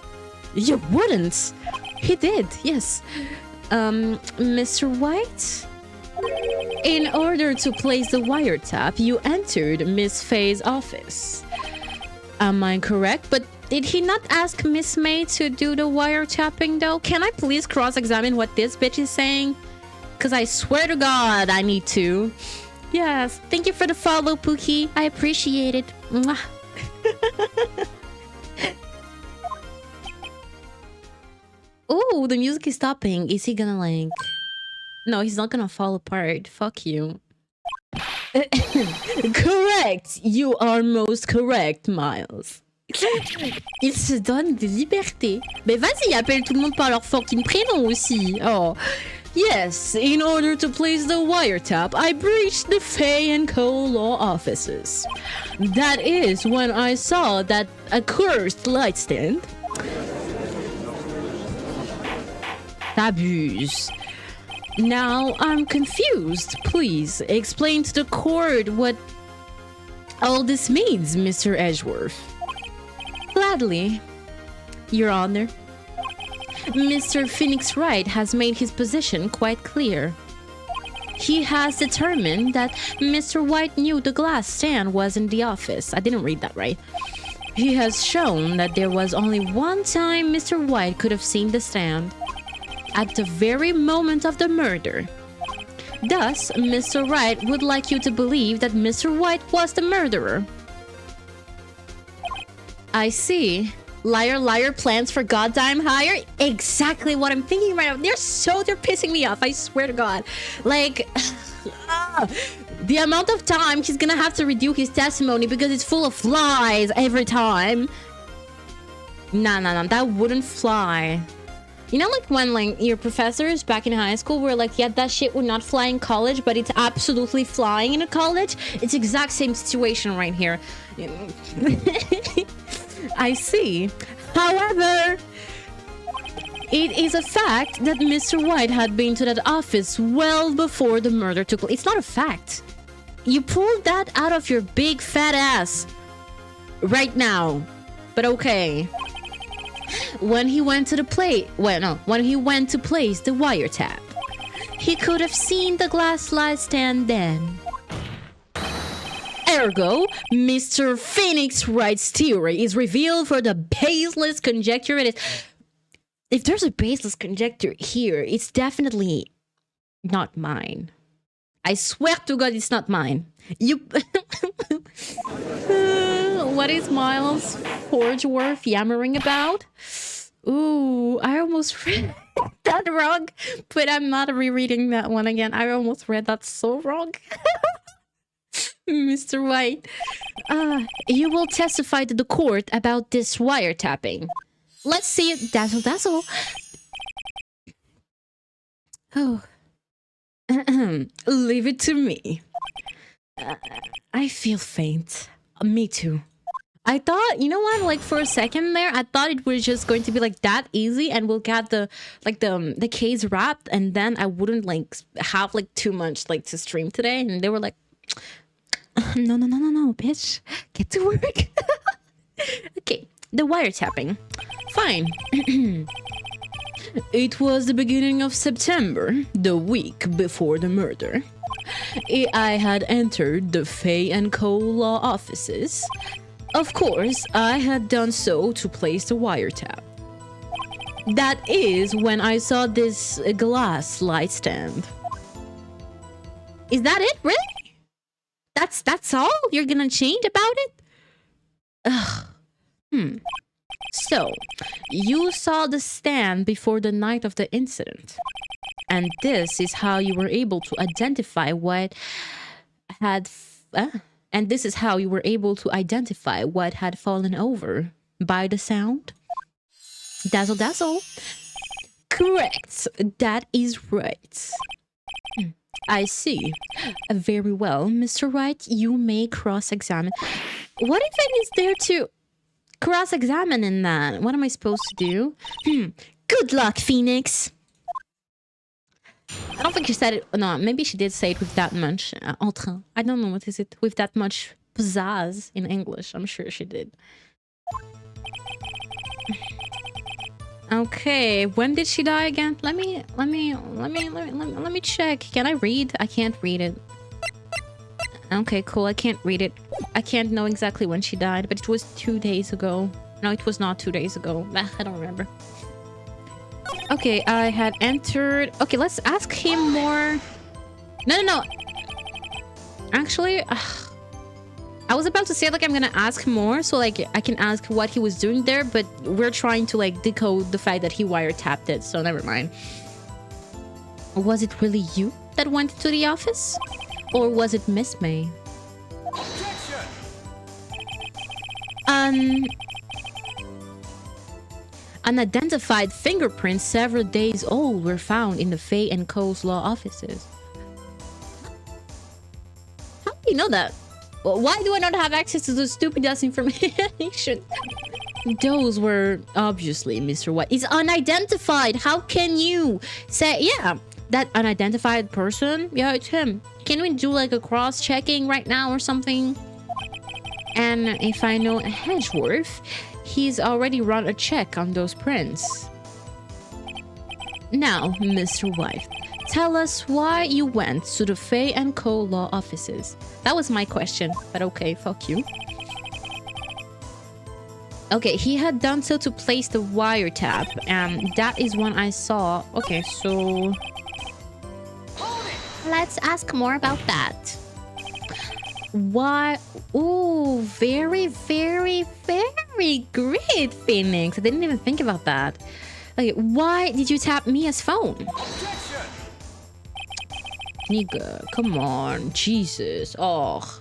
you wouldn't. He did, yes. Mr. White? In order to place the wiretap, you entered Miss Faye's office. Am I correct? But did he not ask Miss May to do the wiretapping though? Can I please cross-examine what this bitch is saying? Because I swear to God, I need to. Yes, thank you for the follow, Pookie. I appreciate it. Mwah. Oh, the music is stopping. Is he gonna like... No, he's not gonna fall apart. Fuck you. Correct. You are most correct, Miles. Il se donne des libertés. Mais vas-y, appelle tout le monde par leur fucking prénom aussi. Oh. Yes, in order to place the wiretap, I breached the Faye & Co. law offices. That is when I saw that accursed light stand. T'abuses. Now I'm confused. Please explain to the court what all this means, Mr. Edgeworth. Gladly, Your Honor. Mr. Phoenix Wright has made his position quite clear. He has determined that Mr. White knew the glass stand was in the office. I didn't read that right. He has shown that there was only one time Mr. White could have seen the stand. At the very moment of the murder. Thus, Mr. Wright would like you to believe that Mr. White was the murderer. I see. Liar, liar, plans for goddamn hire? Exactly what I'm thinking right now. They're pissing me off, I swear to God. Like, the amount of time he's gonna have to redo his testimony because it's full of lies every time. Nah, that wouldn't fly. You know, like when like your professors back in high school were like, yeah, that shit would not fly in college, but it's absolutely flying in a college? It's exact same situation right here. I see. However, it is a fact that Mr. White had been to that office well before the murder took place. It's not a fact. You pulled that out of your big fat ass right now. But okay. When he went to when he went to place the wiretap, he could have seen the glass slide stand then. Ergo, Mr. Phoenix Wright's theory is revealed for the baseless conjecture it is. If there's a baseless conjecture here, it's definitely not mine. I swear to God, it's not mine. You... What is Miles Forgeworth yammering about? Ooh, I almost read that wrong, but I'm not rereading that one again. I almost read that so wrong. Mr. White, you will testify to the court about this wiretapping. Let's see it. Dazzle. Oh. Leave it to me. I feel faint. Me too. I thought, you know what, like for a second there, I thought it was just going to be like that easy and we'll get the case wrapped and then I wouldn't like have like too much like to stream today. And they were like, no, bitch, get to work. Okay, the wiretapping. Fine. It was the beginning of September, the week before the murder. I had entered the Fay & Co. law offices. Of course, I had done so to place the wiretap. That is when I saw this glass light stand. Is that it? Really? That's all? You're gonna change about it? Ugh. So, you saw the stand before the night of the incident. And this is how you were able to identify what had... And this is how you were able to identify what had fallen over by the sound? Dazzle. Correct. That is right. I see. Very well, Mr. Wright, you may cross-examine. What if it is there to cross-examine in that? What am I supposed to do? Good luck, Phoenix. I don't think she said it. No, maybe she did say it with that much entrain. I don't know, what is it? With that much pizzazz in English. I'm sure she did. Okay, when did she die again? Let me check. Can I read? I can't read it. Okay, cool. I can't read it. I can't know exactly when she died, but it was 2 days ago. No, it was not 2 days ago. I don't remember. Okay, I had entered... Okay, let's ask him more... No. Actually, I was about to say, like, I'm gonna ask more, so, like, I can ask what he was doing there, but we're trying to, like, decode the fact that he wiretapped it, so never mind. Was it really you that went to the office? Or was it Miss May? Unidentified fingerprints several days old were found in the Fay & Co.'s law offices. How do you know that? Well, why do I not have access to the stupid ass information? Those were obviously Mr. White. It's unidentified. How can you say, yeah, that unidentified person? Yeah, it's him. Can we do like a cross-checking right now or something? And if I know Hedgeworth, he's already run a check on those prints. Now, Mr. White, tell us why you went to the Fay and Co. law offices. That was my question, but okay, fuck you. Okay, he had done so to place the wiretap, and that is when I saw... Okay, so... let's ask more about that. Why? Ooh, very, very, very great, Phoenix. I didn't even think about that. Okay, why did you tap Mia's phone? Nigga, come on, Jesus. Oh.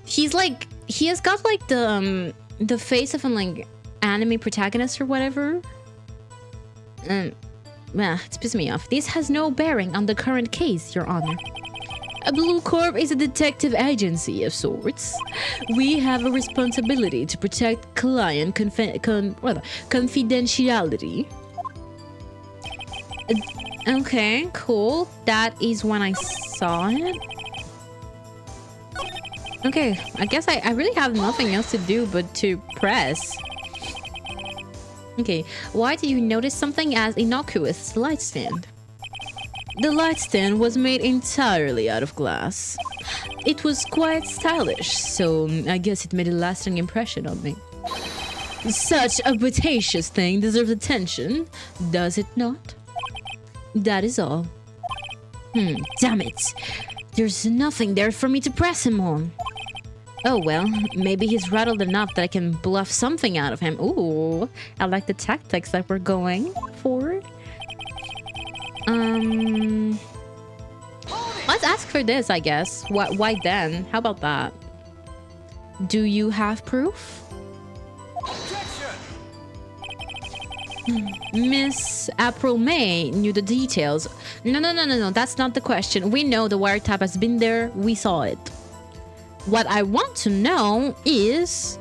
He's like, he has got like the face of an like anime protagonist or whatever. It's pissing me off. This has no bearing on the current case, Your Honor. A Blue Corp is a detective agency of sorts. We have a responsibility to protect client confidentiality. Okay, cool. That is when I saw it. Okay, I guess I really have nothing else to do but to press. Okay, why do you notice something as innocuous as the light stand? The light stand was made entirely out of glass. It was quite stylish, so I guess it made a lasting impression on me. Such a bodacious thing deserves attention, does it not? That is all. Damn it. There's nothing there for me to press him on. Oh well, maybe he's rattled enough that I can bluff something out of him. Ooh, I like the tactics that we're going for. Let's ask for this, I guess. Why then? How about that? Do you have proof? Miss April May knew the details. No, that's not the question. We know the wiretap has been there. We saw it. What I want to know is,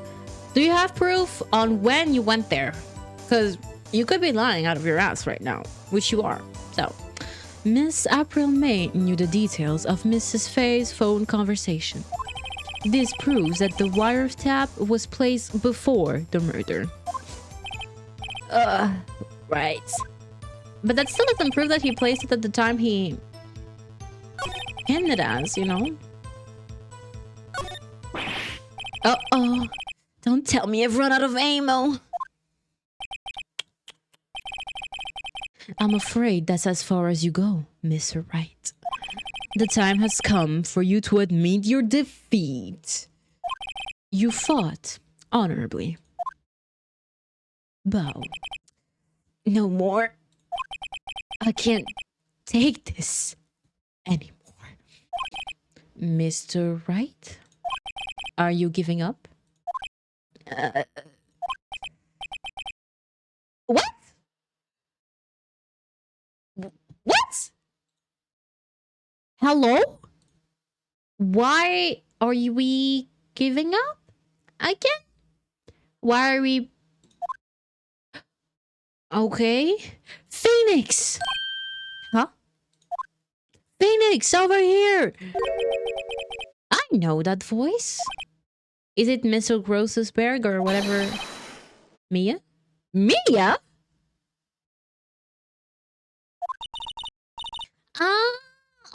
do you have proof on when you went there? Because you could be lying out of your ass right now, which you are. So, Miss April May knew the details of Mrs. Fay's phone conversation. This proves that the wiretap was placed before the murder. Right. But that still doesn't prove that he placed it at the time he pinned it as, you know? Uh-oh. Don't tell me I've run out of ammo. I'm afraid that's as far as you go, Mr. Wright. The time has come for you to admit your defeat. You fought honorably. Bow. No more. I can't take this anymore. Mr. Wright? Are you giving up? What? What? Hello? Why are we giving up? Again? Why are we... Okay. Phoenix! Huh? Phoenix, over here! I know that voice. Is it Mr. Grossesberg or whatever? Mia? Mia?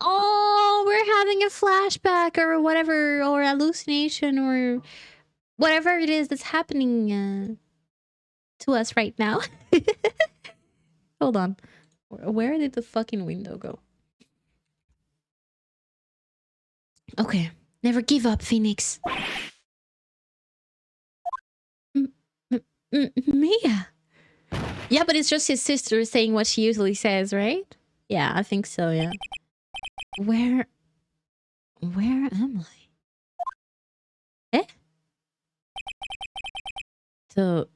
Oh, we're having a flashback or whatever, or hallucination or whatever it is that's happening to us right now. Hold on. Where did the fucking window go? Okay. Never give up, Phoenix. Mia. Yeah, but it's just his sister saying what she usually says, right? Yeah, I think so, yeah. Where am I? Eh? The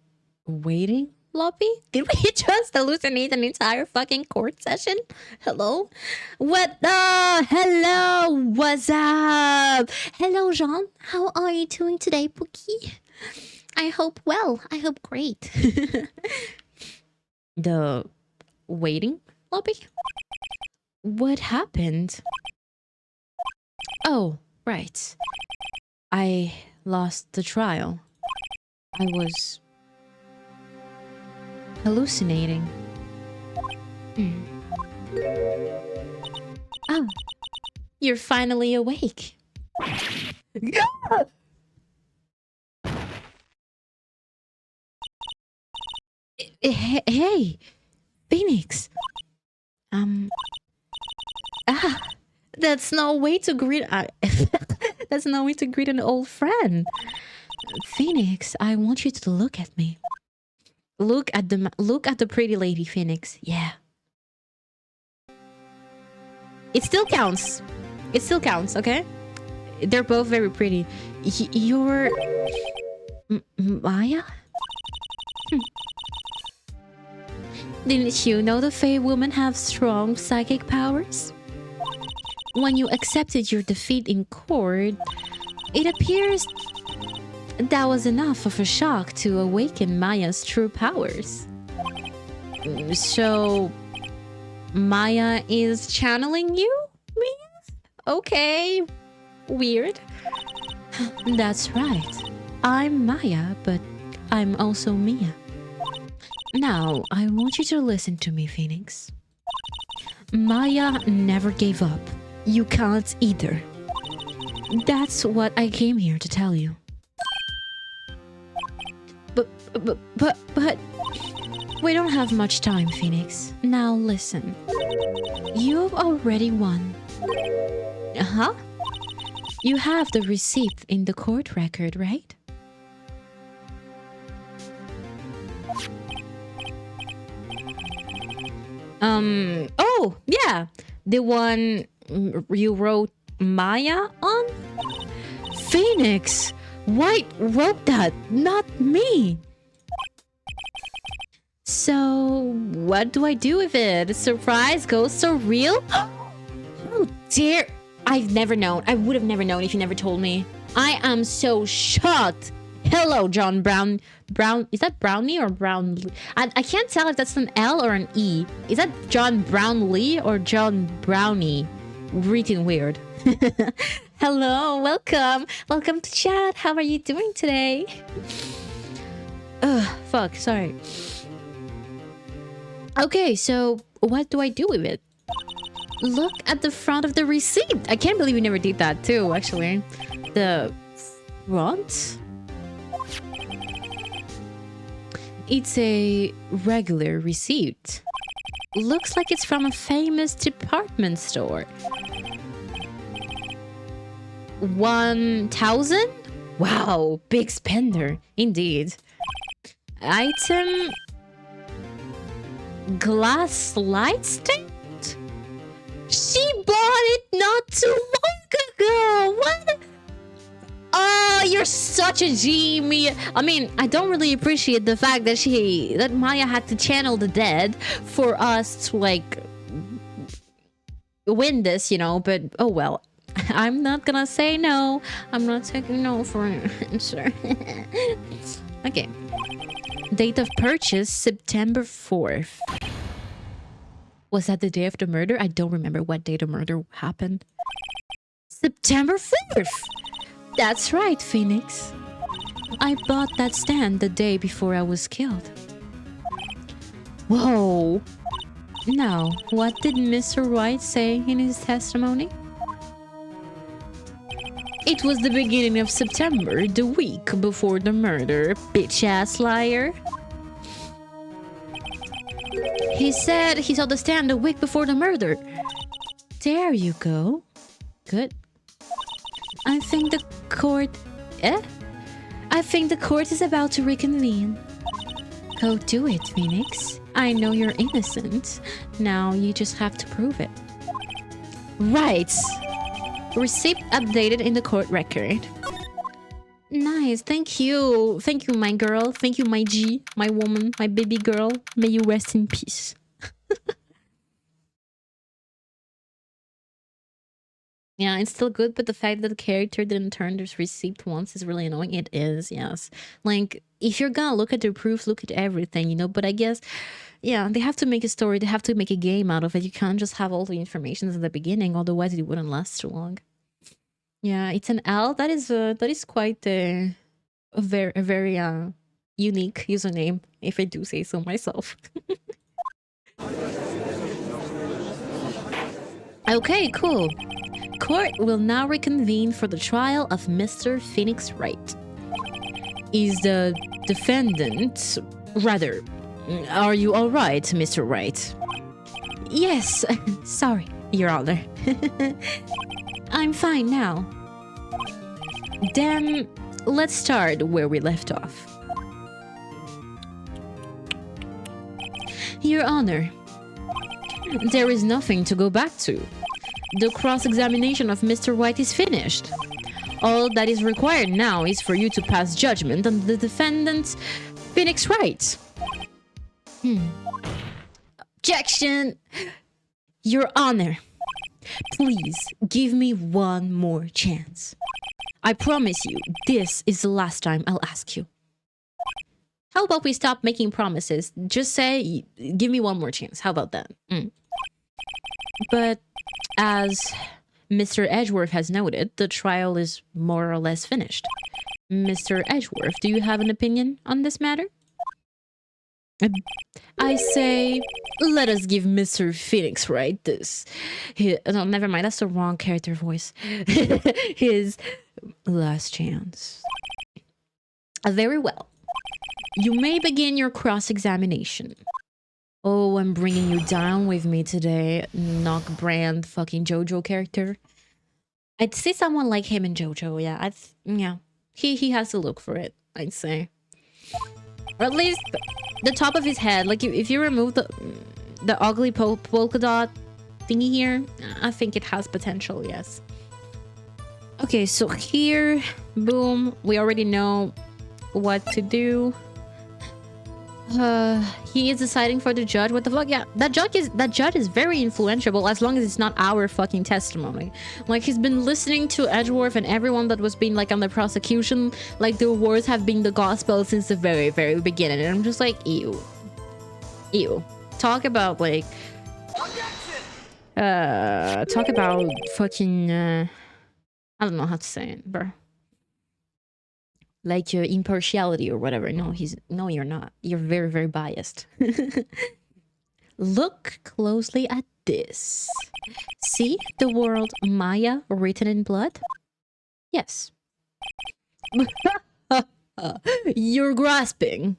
waiting lobby? Did we just hallucinate an entire fucking court session? Hello? What the? Hello? What's up? Hello, Jean. How are you doing today, Pookie? I hope well. I hope great. The waiting lobby? What happened? Oh, right. I lost the trial. I was hallucinating. Hmm. Oh, you're finally awake. Hey, Phoenix. Um, ah, that's no way to greet. That's no way to greet an old friend. Phoenix, I want you to look at me. Look at the pretty lady, Phoenix. Yeah, it still counts. It still counts. Okay, they're both very pretty. You're Maya. Didn't you know the Fey women have strong psychic powers? When you accepted your defeat in court, it appears that was enough of a shock to awaken Maya's true powers. So, Maya is channeling you? Me? Okay, weird. That's right. I'm Maya, but I'm also Mia. Now, I want you to listen to me, Phoenix. Maya never gave up. You can't either. That's what I came here to tell you. But, we don't have much time, Phoenix. Now listen. You've already won. Huh? You have the receipt in the court record, right? Oh, yeah. The one you wrote Maya on? Phoenix! White wrote that, not me. So, what do I do with it? Surprise, ghost so real? Oh dear. I've never known. I would have never known if you never told me. I am so shocked. Hello, John Brown. Is that Brownie or Brownlee? I can't tell if that's an L or an E. Is that John Brownlee or John Brownie? Freaking weird. Hello, welcome. Welcome to chat. How are you doing today? Ugh, fuck, sorry. Okay, so what do I do with it? Look at the front of the receipt. I can't believe you never did that too, actually. The front? It's a regular receipt. Looks like it's from a famous department store. 1,000? Wow, big spender, indeed. Item... glass light stand? She bought it not too long ago! What? Oh, you're such a G, Mia. I mean, I don't really appreciate the fact that Maya had to channel the dead for us to, like, win this, you know, but oh well. I'm not gonna say no. I'm not taking no for an answer. Okay. Date of purchase, September 4th. Was that the day of the murder? I don't remember what day the murder happened. September 4th! That's right, Phoenix. I bought that stand the day before I was killed. Whoa! Now, what did Mr. White say in his testimony? It was the beginning of September, the week before the murder, bitch-ass liar. He said he saw the stand the week before the murder. There you go. Good. I think the court... I think the court is about to reconvene. Go do it, Phoenix. I know you're innocent. Now you just have to prove it. Right. Receipt updated in the court record. Nice, thank you. Thank you, my girl. Thank you, my G, my woman, my baby girl. May you rest in peace. Yeah, it's still good, but the fact that the character didn't turn this receipt once is really annoying. It is, yes. Like, if you're gonna look at the proof, look at everything, you know? But I guess, yeah, they have to make a story. They have to make a game out of it. You can't just have all the information at the beginning, otherwise it wouldn't last too long. Yeah, it's an L. That is quite a very unique username, if I do say so myself. Okay, cool. Court will now reconvene for the trial of Mr. Phoenix Wright. Is the defendant... Rather, are you alright, Mr. Wright? Yes, sorry, Your Honor. I'm fine now. Then, let's start where we left off. Your Honor, there is nothing to go back to. The cross-examination of Mr. White is finished. All that is required now is for you to pass judgment on the defendant's Phoenix Wright. Objection! Your Honor, please give me one more chance. I promise you, this is the last time I'll ask you. How about we stop making promises? Just say, give me one more chance. How about that? But as Mr. Edgeworth has noted, the trial is more or less finished. Mr. Edgeworth, do you have an opinion on this matter? I say, let us give Mr. Phoenix Wright this. No, never mind, that's the wrong character voice. His last chance. Very well. You may begin your cross-examination. Oh, I'm bringing you down with me today, Knock Brand fucking JoJo character. I'd see someone like him in JoJo, yeah. Yeah, he has to look for it, I'd say. Or at least the top of his head. Like if you remove the ugly polka dot thingy here, I think it has potential, yes. Okay, so here, boom, we already know what to do. He is deciding for the judge. What the fuck? Yeah, that judge is very influential, as long as it's not our fucking testimony. Like, he's been listening to Edgeworth and everyone that was being like on the prosecution, like the words have been the gospel since the very, very beginning. And I'm just like, ew. Talk about like talk about fucking I don't know how to say it, bro. Like your impartiality or whatever. No, you're not. You're very, very biased. Look closely at this. See the word Maya written in blood? Yes. You're grasping.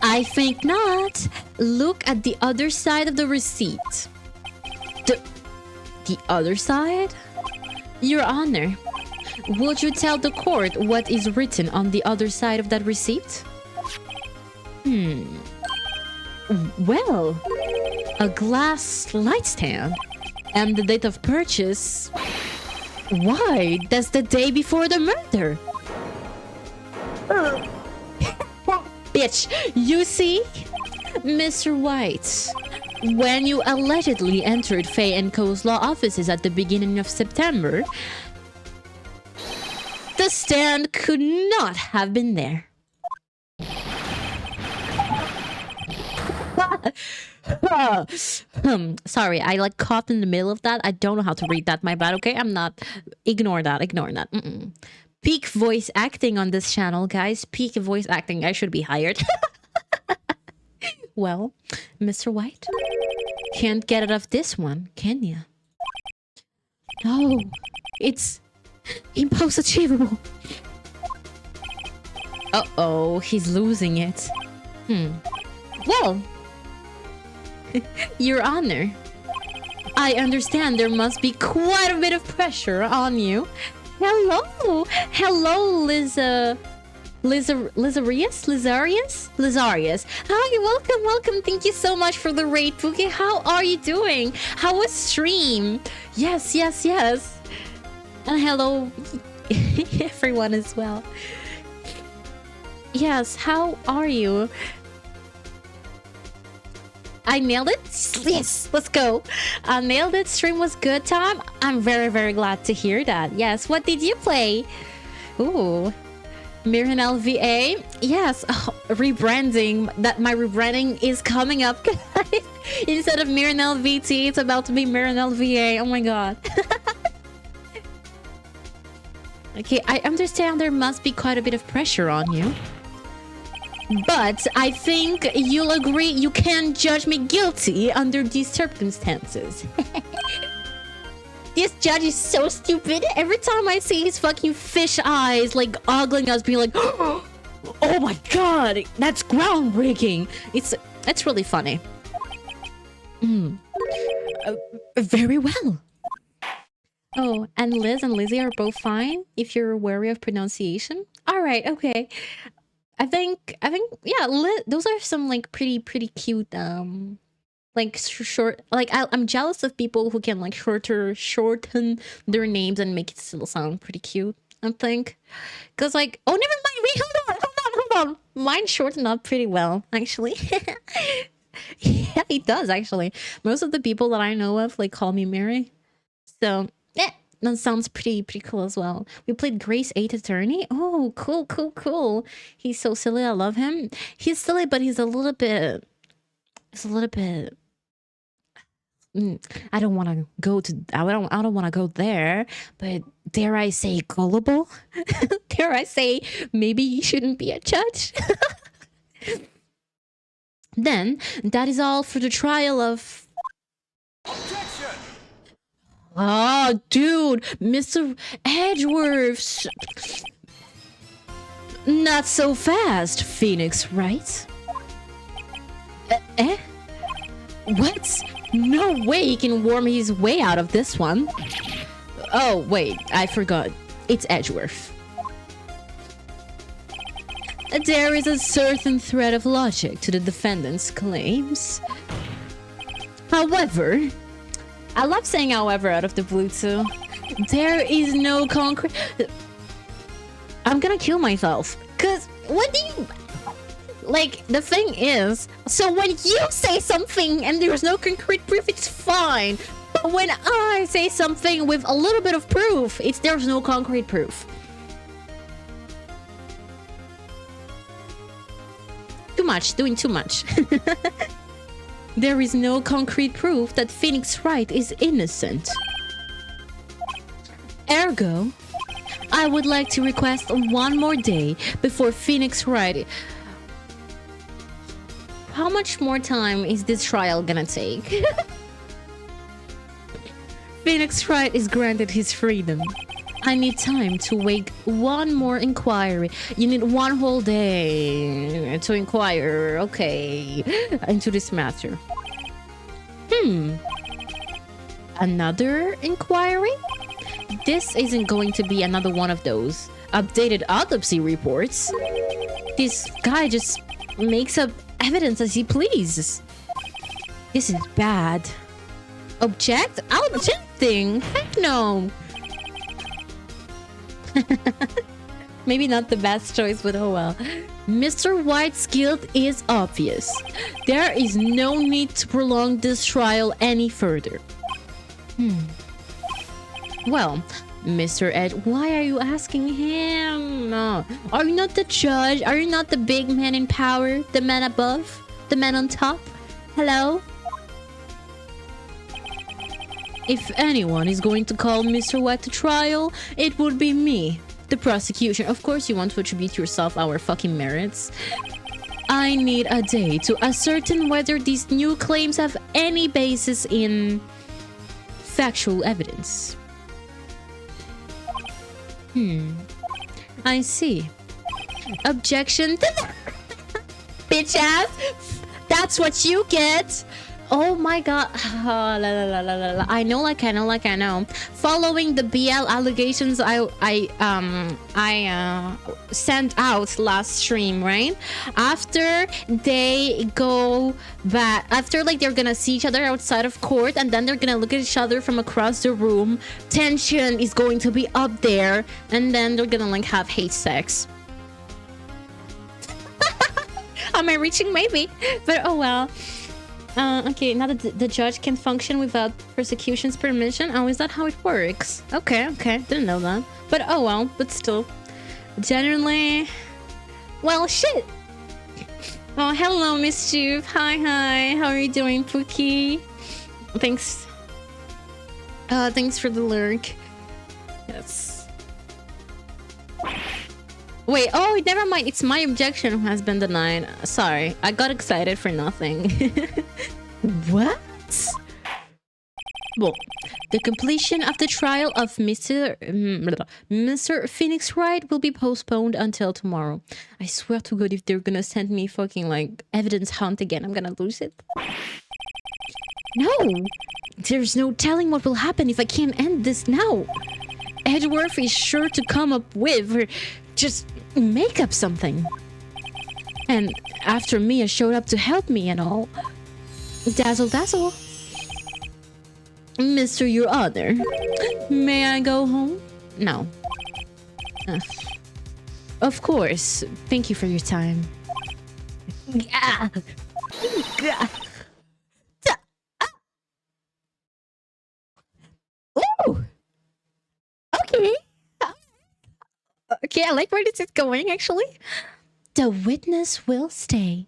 I think not. Look at the other side of the receipt. The other side? Your Honor, would you tell the court what is written on the other side of that receipt? Well, a glass light stand. And the date of purchase... Why? That's the day before the murder. Bitch, you see? Mr. White, when you allegedly entered Faye & Co.'s law offices at the beginning of September... The stand could not have been there. Sorry, I like coughed in the middle of that. I don't know how to read that. My bad, okay? I'm not... Ignore that. Peak voice acting on this channel, guys. Peak voice acting. I should be hired. Well, Mr. White, can't get it off this one, can ya? No, it's... impossible. Uh-oh, he's losing it. Well, Your Honor, I understand there must be quite a bit of pressure on you. Hello, Lazarius. Hi, welcome. Thank you so much for the raid, Pookie. How are you doing? How was stream? Yes. And hello, everyone as well. Yes, how are you? I nailed it? Yes, let's go. I nailed it. Stream was good, Tom. I'm very, very glad to hear that. Yes, what did you play? Ooh, Mirren LVA. Yes, rebranding. My rebranding is coming up, guys. Instead of Mirren LVT, it's about to be Mirren LVA. Oh my god. Okay, I understand there must be quite a bit of pressure on you. But I think you'll agree you can't judge me guilty under these circumstances. This judge is so stupid. Every time I see his fucking fish eyes, like, ogling us, being like, oh my god, that's groundbreaking. It's really funny. Very well. Oh, and Liz and Lizzie are both fine if you're wary of pronunciation. All right, okay. I think, yeah, those are some like pretty cute, like short, like I'm jealous of people who can like shorten their names and make it still sound pretty cute. I think, cause like, oh, never mind. Wait, hold on. Mine shortened up pretty well, actually. Yeah, it does actually. Most of the people that I know of like call me Mary, so yeah, that sounds pretty cool as well. We played Grace 8 Attorney. Oh, cool. He's so silly. I love him. He's silly, but he's a little bit. I don't want to go to. I don't want to go there. But dare I say, gullible? Dare I say, maybe he shouldn't be a judge? Then that is all for the trial of. Objection! Oh, dude, Mr. Edgeworth. Not so fast, Phoenix, right? What? No way he can worm his way out of this one. Oh, wait, I forgot. It's Edgeworth. There is a certain thread of logic to the defendant's claims. However, I love saying however out of the blue too. There is no concrete... I'm gonna kill myself. Cause what do you... Like, the thing is, so when you say something and there's no concrete proof, it's fine. But when I say something with a little bit of proof, there's no concrete proof. Too much, doing too much. There is no concrete proof that Phoenix Wright is innocent. Ergo, I would like to request one more day before Phoenix Wright... How much more time is this trial gonna take? Phoenix Wright is granted his freedom. I need time to wait one more inquiry. You need one whole day to inquire, okay, into this matter. Another inquiry? This isn't going to be another one of those updated autopsy reports. This guy just makes up evidence as he pleases. This is bad. Object? Objecting? Heck no. Maybe not the best choice, but oh well. Mr. White's guilt is obvious. There is no need to prolong this trial any further. Well, Mr. Ed, why are you asking him? Are you not the judge? Are you not the big man in power? The man above? The man on top? Hello? If anyone is going to call Mr. White to trial, it would be me, the prosecution. Of course you want to attribute yourself our fucking merits. I need a day to ascertain whether these new claims have any basis in factual evidence. I see. Objection. Bitch ass. That's what you get. Oh my god. I know. Following the BL allegations I sent out last stream, right? After they go back, after like they're gonna see each other outside of court and then they're gonna look at each other from across the room, tension is going to be up there and then they're gonna like have hate sex. Am I reaching? Maybe, but oh well. Okay, now that the judge can function without prosecution's permission. Oh, is that how it works? Okay, didn't know that. But oh well, but still. Generally... Well, shit! Oh, hello, Mischief. Hi. How are you doing, Pookie? Thanks. Thanks for the lurk. Yes. Wait, oh, never mind. It's my objection who has been denied. Sorry, I got excited for nothing. What? Well, the completion of the trial of Mr. Phoenix Wright will be postponed until tomorrow. I swear to God, if they're gonna send me fucking like evidence hunt again, I'm gonna lose it. No, there's no telling what will happen if I can't end this now. Edgeworth is sure to come up with or just make up something. And after Mia showed up to help me and all, dazzle dazzle. Mr. Your Honor, may I go home? No. Uh, of course. Thank you for your time. Oh! Okay. Okay, I like where this is going, actually. The witness will stay.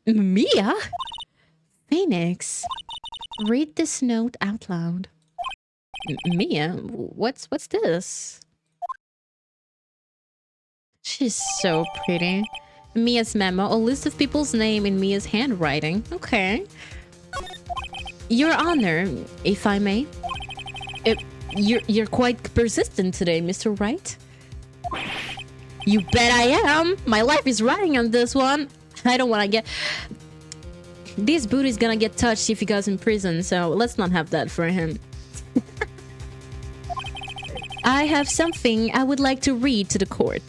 Mia? Phoenix, read this note out loud. Mia, what's this? She's so pretty. Mia's memo, a list of people's name in Mia's handwriting. Okay. Your Honor, if I may. You're quite persistent today, Mr. Wright. You bet I am. My life is riding on this one. I don't want to get... This booty's gonna get touched if he goes in prison, so let's not have that for him. I have something I would like to read to the court.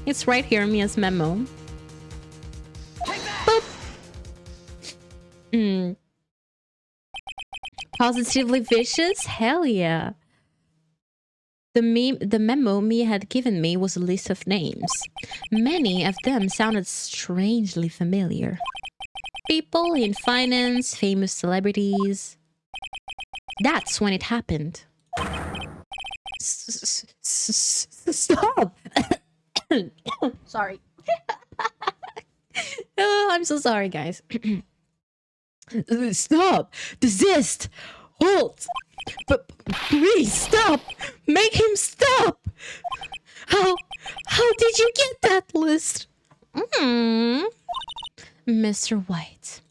It's right here, Mia's memo. Boop. Positively vicious? Hell yeah. The memo Mia had given me was a list of names. Many of them sounded strangely familiar. People in finance, famous celebrities. That's when it happened. Stop! Sorry. Oh, I'm so sorry, guys. Stop! Desist! Halt! But please stop! Make him stop! How did you get that list? Mr. White,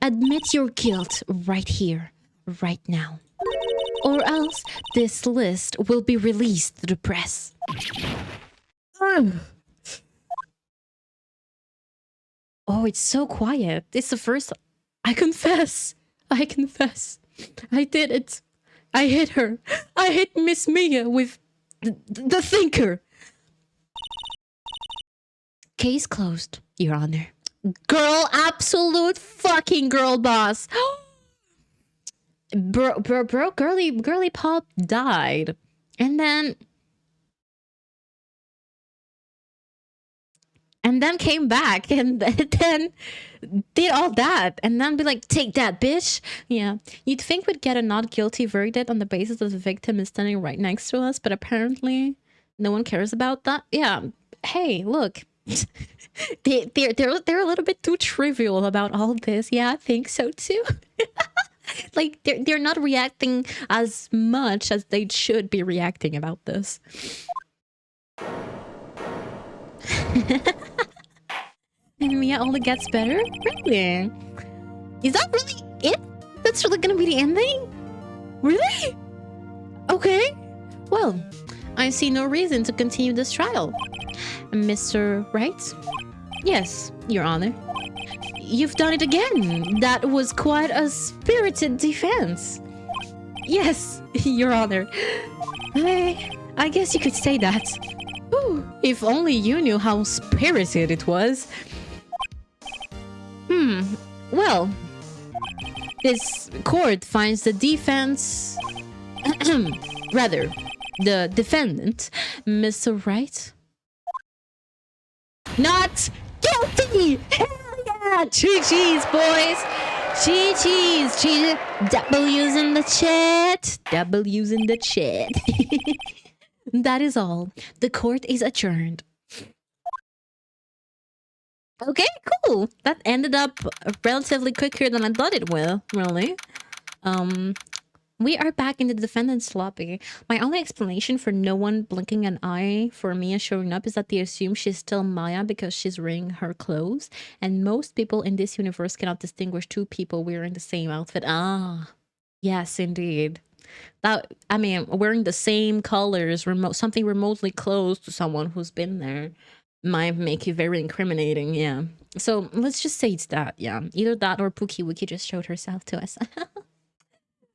admit your guilt right here, right now. Or else this list will be released to the press. Oh, it's so quiet. It's the first... I confess. I confess. I did it. I hit her. I hit Miss Mia with the thinker. Case closed, Your Honor. Girl, absolute fucking girl boss. bro, girly pop died. And then came back and then did all that and then be like, take that, bitch. Yeah, you'd think we'd get a not guilty verdict on the basis that the victim is standing right next to us, but apparently no one cares about that. Yeah, hey, look. they're a little bit too trivial about all this. Yeah, I think so too. Like they're not reacting as much as they should be reacting about this. And Mia only gets better? Really? Is that really it? That's really gonna be the ending? Really? Okay. Well, I see no reason to continue this trial. Mr. Wright? Yes, Your Honor. You've done it again. That was quite a spirited defense. Yes, Your Honor. I guess you could say that. Whew, if only you knew how spirited it was. Well, this court finds the defense... rather, the defendant, Mr. Wright, not guilty! Hell yeah! GG's, boys! GG's! W's in the chat! W's in the chat. That is all. The court is adjourned. Okay, cool. That ended up relatively quicker than I thought it will, really. We are back in the defendant's lobby. My only explanation for no one blinking an eye for Mia showing up is that they assume she's still Maya because she's wearing her clothes, and most people in this universe cannot distinguish two people wearing the same outfit. Ah, yes, indeed. That, I mean, wearing the same colors, something remotely close to someone who's been there might make you very incriminating. Yeah. So let's just say it's that. Yeah, either that or Pookie Wookie just showed herself to us.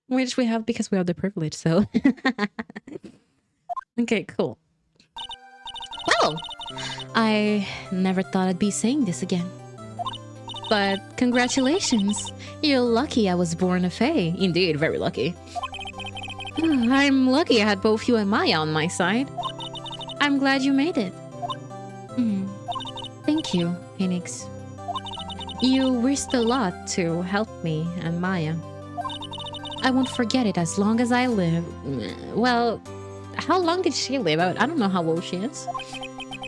Which we have because we have the privilege, so. Okay, cool. Well, I never thought I'd be saying this again. But congratulations. You're lucky I was born a fae. Indeed, very lucky. I'm lucky I had both you and Maya on my side. I'm glad you made it. Thank you, Phoenix. You risked a lot to help me and Maya. I won't forget it as long as I live. Well, how long did she live? I don't know how old she is.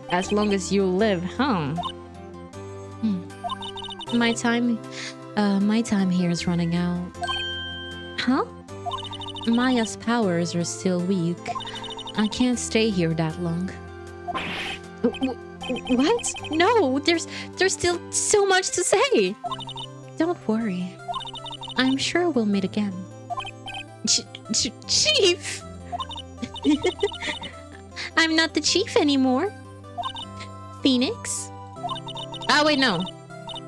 As long as you live, huh? My time here is running out. Huh? Maya's powers are still weak. I can't stay here that long. What? No, there's still so much to say. Don't worry. I'm sure we'll meet again. Chief! I'm not the chief anymore. Phoenix? Oh, wait, no.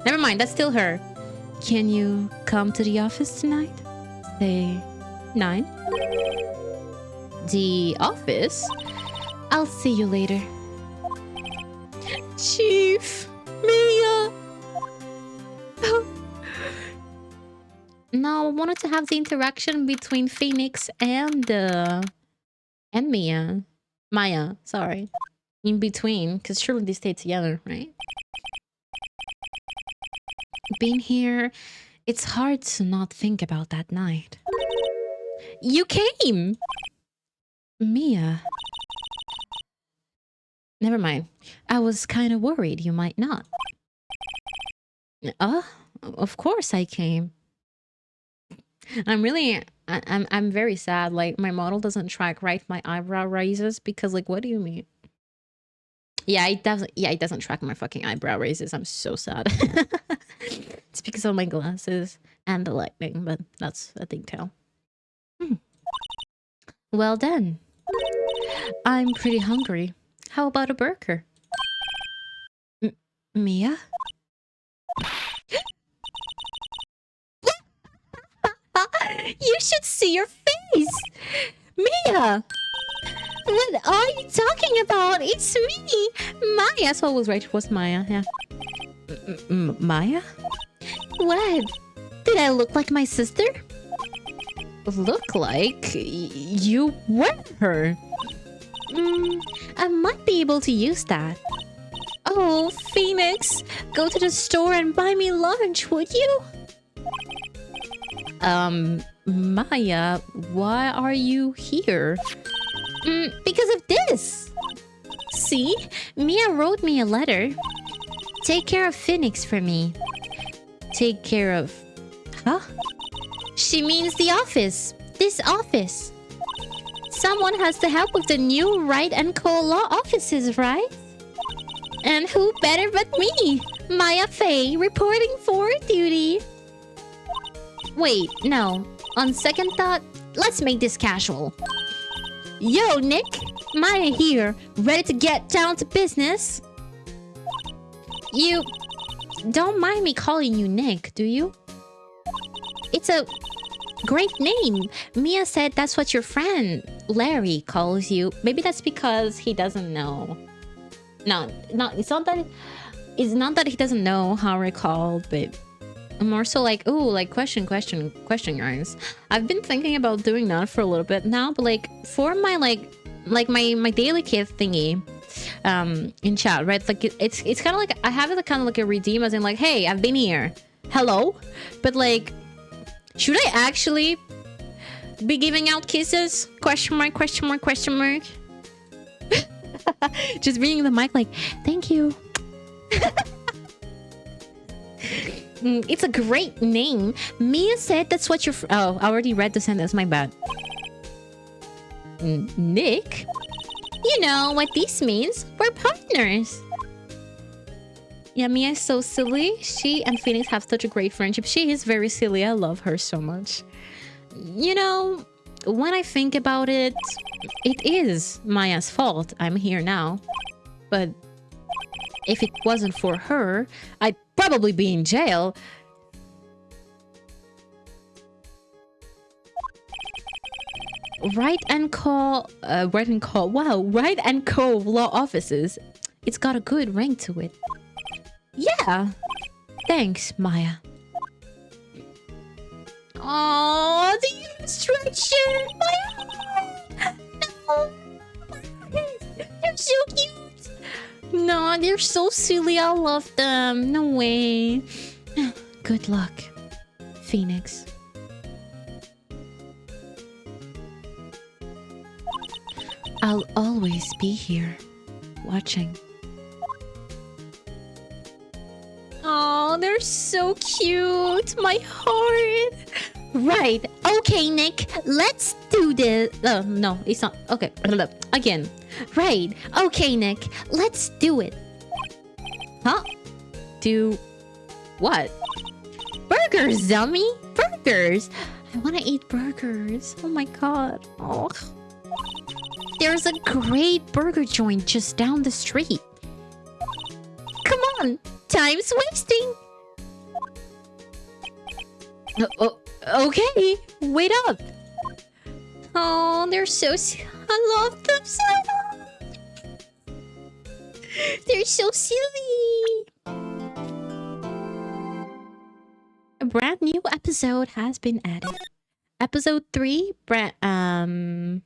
Never mind, that's still her. Can you come to the office tonight? Say 9? The office? I'll see you later. Chief! Mia! No, I wanted to have the interaction between Phoenix and Mia. Maya, sorry. In between, because surely they stay together, right? Being here, it's hard to not think about that night. You came! Mia. Never mind. I was kind of worried you might not. Of course I came. I'm very sad. Like, my model doesn't track my eyebrow raises because, like, what do you mean? Yeah, it doesn't track my fucking eyebrow raises. I'm so sad. It's because of my glasses and the lightning, but that's a thing too. Well then. I'm pretty hungry. How about a burger? Mia? You should see your face! Mia! What are you talking about? It's me! Maya! So I was right, it was Maya, yeah. Maya? What? Did I look like my sister? Look like? You were her. I might be able to use that. Oh, Phoenix! Go to the store and buy me lunch, would you? Maya, why are you here? Because of this! See? Mia wrote me a letter. Take care of Phoenix for me. Take care of... Huh? She means the office. This office. Someone has to help with the new Right and Co-Law offices, right? And who better but me? Maya Faye, reporting for duty. Wait, no. On second thought, let's make this casual. Yo, Nick! Maya here, ready to get down to business? You... don't mind me calling you Nick, do you? It's a great name. Mia said that's what your friend Larry calls you. Maybe that's because he doesn't know. No, it's not that he doesn't know how we're called, but more so like, ooh, like question, guys. I've been thinking about doing that for a little bit now, but like for my my daily kid thingy in chat, right? Like it's kind of like I have it kind of like a redeem, as in like, hey, I've been here, hello. But like, should I actually be giving out kisses? Question mark. Just reading the mic like, thank you. It's a great name. Mia said that's what you're... Oh, I already read the sentence. My bad. Nick? You know what this means? We're partners. Yeah, Mia is so silly. She and Phoenix have such a great friendship. She is very silly. I love her so much. You know, when I think about it, it is Maya's fault I'm here now. But if it wasn't for her, I'd probably be in jail. Write and call law offices. It's got a good ring to it. Yeah. Thanks, Maya. Oh, the illustration! Maya! No! They're so cute! No, they're so silly. I love them. No way. Good luck, Phoenix. I'll always be here, watching. Oh, they're so cute. My heart. Right. Okay, Nick. Let's do this. Oh, no, it's not. Okay. Again. Right. Okay, Nick. Let's do it. Huh? Do what? Burgers, dummy. Burgers. I want to eat burgers. Oh my god. Oh. There's a great burger joint just down the street. Come on. Time's wasting. Okay. Wait up. Oh, they're so... I love them so much. They're so silly. A brand new episode has been added. Episode 3. Do I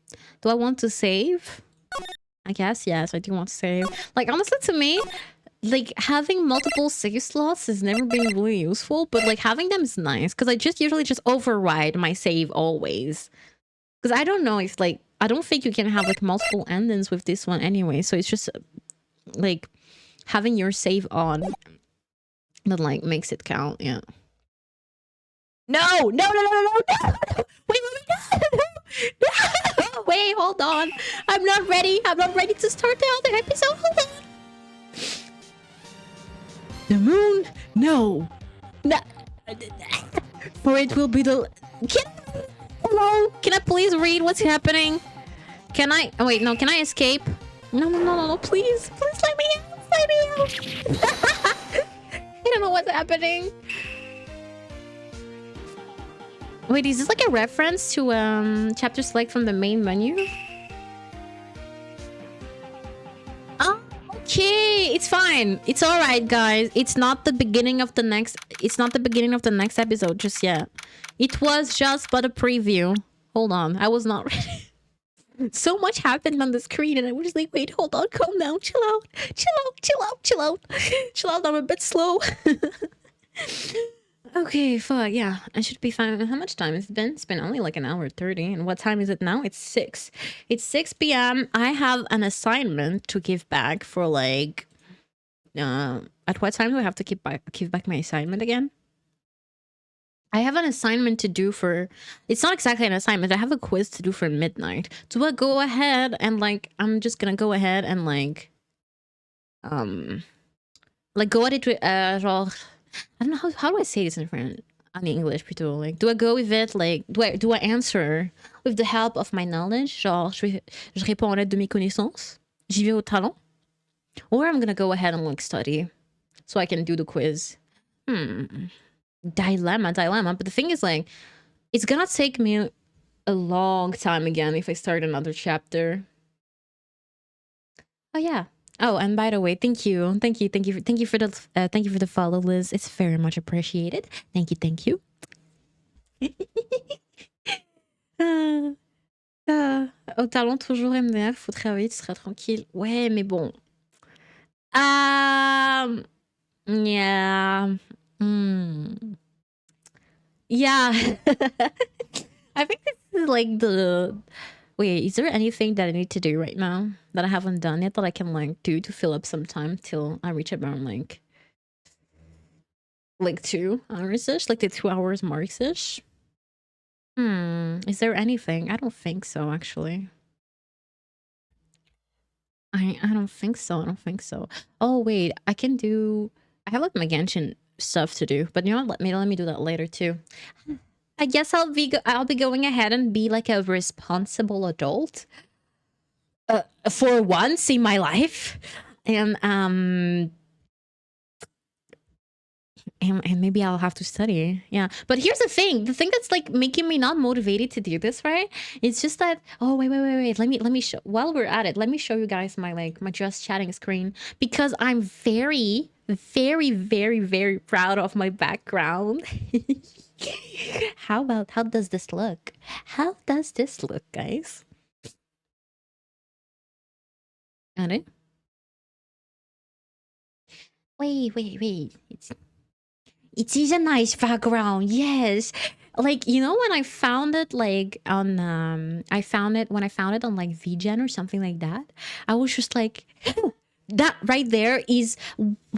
want to save? I guess yes, I do want to save. Like, honestly, to me, like, having multiple save slots has never been really useful, but like having them is nice because I usually just override my save always. Because I don't know if like I don't think you can have like multiple endings with this one anyway, so it's just like having your save on that like makes it count. Yeah. No! Wait, no! Wait, hold on. I'm not ready. I'm not ready to start the other episode. Hold on. The moon? No. For it will be the... Hello? Can I please read what's happening? Can I... Oh, wait, no. Can I escape? No. Please. Please let me out. Let me out. I don't know what's happening. Wait, is this like a reference to chapter select from the main menu? Oh, okay, it's fine. It's all right, guys. It's not the beginning of the next. It's not the beginning of the next episode just yet. It was just but a preview. Hold on, I was not ready. So much happened on the screen, and I was like, wait, hold on, calm down, chill out. I'm a bit slow. Okay, fuck, yeah. I should be fine. How much time has it been? It's been only like an hour 30. And what time is it now? It's 6. It's 6 p.m. I have an assignment to give back for like... at what time do I have to give back my assignment again? I have an assignment to do for... It's not exactly an assignment. I have a quiz to do for midnight. Do I go ahead and like... I'm just gonna go ahead and like... Like go at it with... genre... I don't know how do I say this in French, in English plutôt. Like, do I go with it? Like, do I answer with the help of my knowledge? Genre, je réponds à l'aide de mes connaissances. J'y vais au talent. Or I'm gonna go ahead and like study, so I can do the quiz. Dilemma. But the thing is, like, it's gonna take me a long time again if I start another chapter. Oh yeah. Oh, and by the way, thank you for the follow, Liz. It's very much appreciated. Thank you. Au talent toujours MDR, faut travailler, tu seras tranquille. Ouais, mais bon. Yeah. Yeah. I think this is like the... Wait, is there anything that I need to do right now that I haven't done yet that I can like do to fill up some time till I reach around like Like 2 hours-ish? Like the 2 hours marks-ish? Is there anything? I don't think so, actually. I don't think so. I don't think so. Oh wait, I can do. I have like my Genshin stuff to do, but you know what? Let me do that later too. I guess I'll be going ahead and be like a responsible adult, for once in my life, and and maybe I'll have to study. Yeah. But here's the thing. The thing that's like making me not motivated to do this, right? It's just that, oh wait. Let me show, while we're at it, let me show you guys my my just chatting screen, because I'm very proud of my background. How does this look? How does this look, guys? Got it? Wait. It is a nice background, yes. Like, you know, when I found it like on I found it when I found it on like VGen or something like that, I was just like, that right there is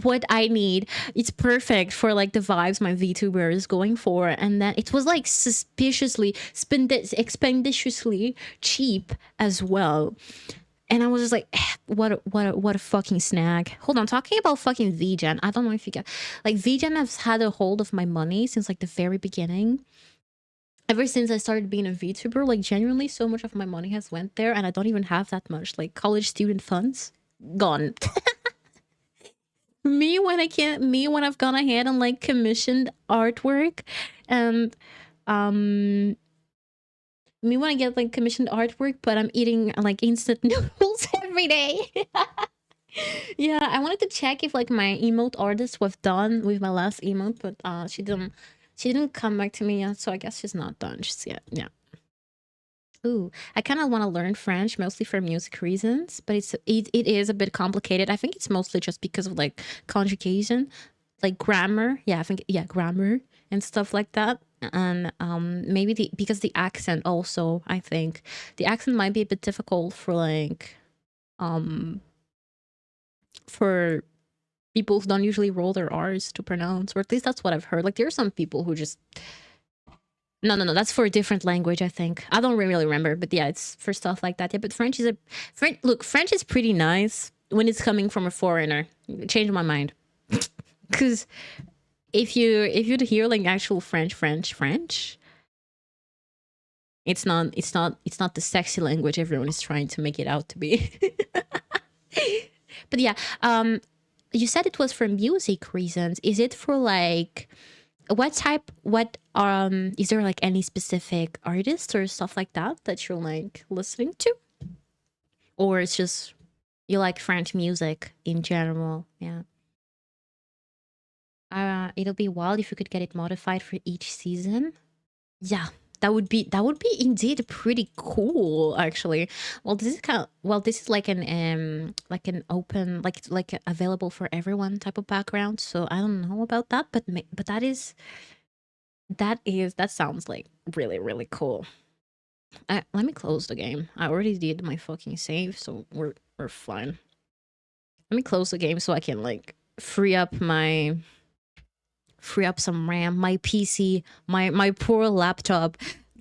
what I need. It's perfect for like the vibes my VTuber is going for. And then it was like suspiciously expenditiously cheap as well. And I was just like, what a fucking snag. Hold on, talking about fucking VGen. I don't know if you get, like, VGen has had a hold of my money since like the very beginning. Ever since I started being a VTuber, like genuinely so much of my money has went there, and I don't even have that much. Like college student funds gone. Me when I've gone ahead and like commissioned artwork, and me when I get like commissioned artwork, but I'm eating like instant noodles every day. Yeah, I wanted to check if like my emote artist was done with my last emote, but she didn't come back to me yet, so I guess she's not done just yet. Yeah. Ooh, I kind of want to learn French mostly for music reasons, but it is a bit complicated. I think it's mostly just because of like conjugation, like grammar. Yeah, I think, yeah, grammar and stuff like that. And maybe because the accent also, I think the accent might be a bit difficult for like um for people who don't usually roll their R's to pronounce, or at least that's what I've heard. Like there are some people who just, no, that's for a different language, I think. I don't really remember, but yeah, it's for stuff like that. Yeah, but French is French is pretty nice when it's coming from a foreigner. Change my mind. Because if you'd hear like actual French, it's not the sexy language everyone is trying to make it out to be. But yeah, you said it was for music reasons. Is it for like what is there like any specific artists or stuff like that that you're like listening to? Or it's just you like French music in general? Yeah. It'll be wild if you could get it modified for each season. Yeah, that would be indeed pretty cool, actually. Well, this is like an open, like available for everyone type of background. So I don't know about that, but that sounds like really cool. Let me close the game. I already did my fucking save, so we're fine. Let me close the game so I can like free up some RAM. My PC, my poor laptop,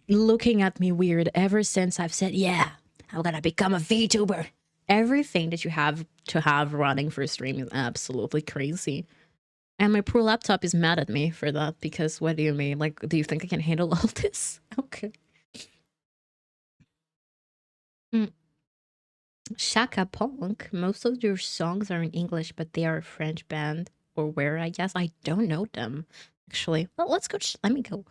looking at me weird ever since I've said, yeah, I'm gonna become a VTuber. Everything that you have to have running for stream is absolutely crazy. And my poor laptop is mad at me for that, because what do you mean? Like, do you think I can handle all this? Okay. Mm. Shaka Punk. Most of your songs are in English, but they are a French band, or where, I guess. I don't know them, actually. Well, let's go. Let me go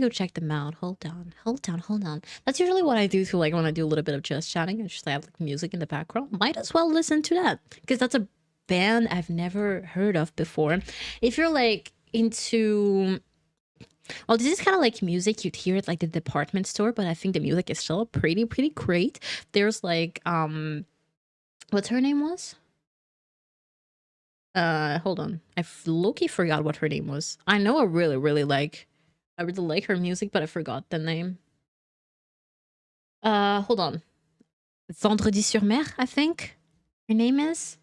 check them out. Hold on. That's usually what I do to like when I do a little bit of just chatting. I just have like music in the background. Might as well listen to that, because that's a band I've never heard of before. If you're like into, well, this is kind of like music you'd hear at like the department store, but I think the music is still pretty great. There's like what's her name was? Hold on. Low-key forgot what her name was. I know I really like her music, but I forgot the name. Hold on. Vendredi sur Mer, I think her name is.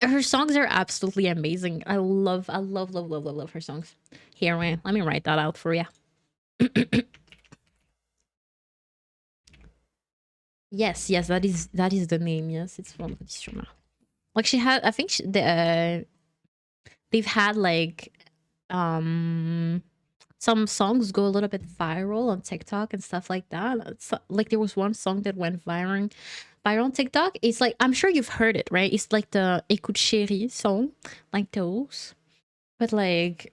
Her songs are absolutely amazing. I love her songs. Here, wait, let me write that out for you. Yes, yes, that is the name. Yes, it's from Stroma. Like she had, I think they've had like um some songs go a little bit viral on TikTok and stuff like that. It's like there was one song that went viral on TikTok. It's like I'm sure you've heard it, right? It's like the Écoute Chérie song, like those, but like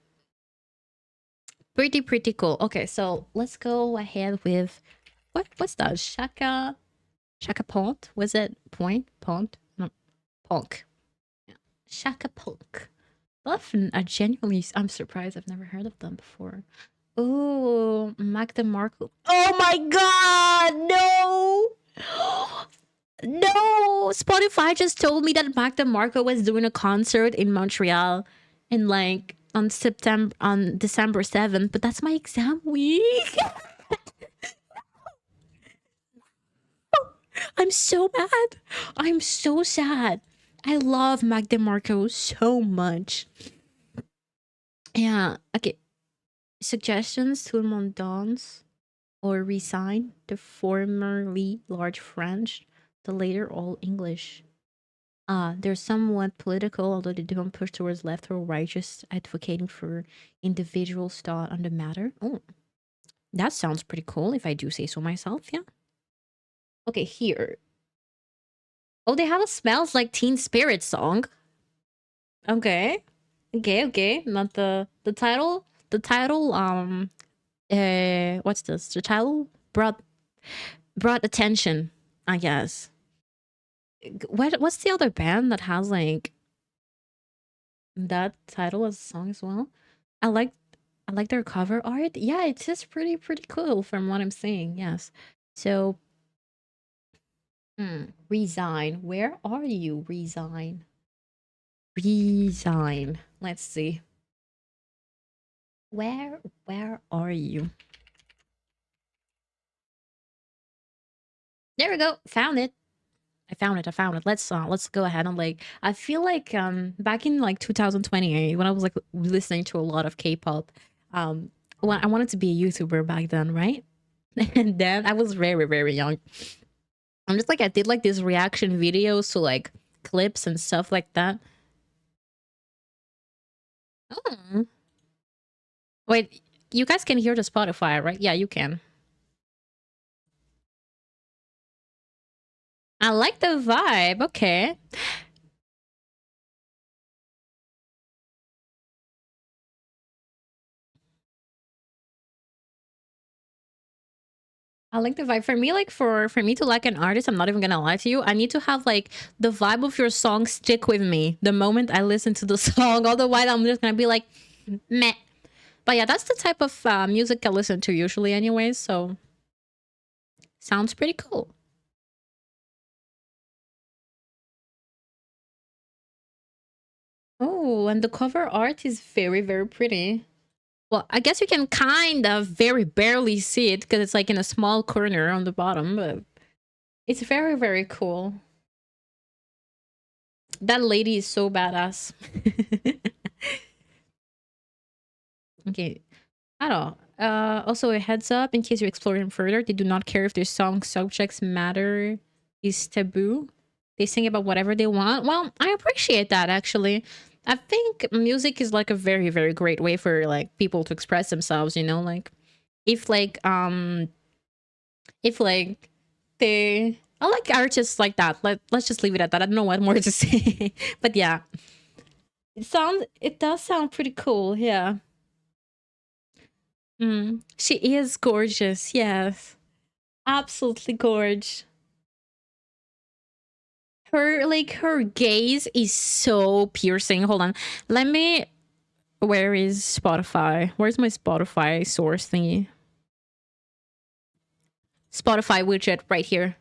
pretty cool. Okay, so let's go ahead with what's that? Shaka Pont? Was it Point? Pont? No, Punk. Yeah. Shaka Punk. I genuinely, I'm surprised. I've never heard of them before. Oh, Magda Markle. Oh my god, no! No! Spotify just told me that Magda Markle was doing a concert in Montreal in like on December 7th, but that's my exam week. I'm so mad. I'm so sad. I love Magda Marco so much. Yeah. Okay. Suggestions to le dance or resign. The formerly large French, the later all English. They're somewhat political, although they don't push towards left or right, just advocating for individuals' thought on the matter. Oh, that sounds pretty cool if I do say so myself, yeah. Okay, here. Oh, they have a Smells Like Teen Spirit song. Okay. Okay. Not the title. The title, what's this? The title brought attention, I guess. What's the other band that has like that title as a song as well? I like I like their cover art. Yeah, it's just pretty cool from what I'm seeing. Yes. So, resign. Where are you? Resign. Resign. Let's see. Where are you? There we go. Found it. I found it. Let's go ahead and like I feel like back in like 2028 when I was like listening to a lot of K-pop, when I wanted to be a YouTuber back then, right? And then I was very young. I'm just like I did like these reaction videos to like clips and stuff like that. Oh. Wait, you guys can hear the Spotify, right? Yeah, you can. I like the vibe. Okay. I like the vibe. For me, like for me to like an artist, I'm not even gonna lie to you. I need to have like the vibe of your song stick with me the moment I listen to the song. Otherwise, I'm just gonna be like, meh. But yeah, that's the type of music I listen to usually, anyways. So sounds pretty cool. Oh, and the cover art is very pretty. Well, I guess you can kind of very barely see it because it's like in a small corner on the bottom, but it's very cool. That lady is so badass. Okay. I don't. Also, a heads up in case you explore them further, they do not care if their song subjects matter is taboo. They sing about whatever they want. Well, I appreciate that actually. I think music is like a very great way for like people to express themselves. You know, like if like if like they I like artists like that. Let's just leave it at that. I don't know what more to say. But yeah. It does sound pretty cool, yeah. She is gorgeous, yes. Absolutely gorgeous. Her gaze is so piercing. Hold on. Let me where is Spotify? Where's my Spotify source thingy? Spotify widget right here.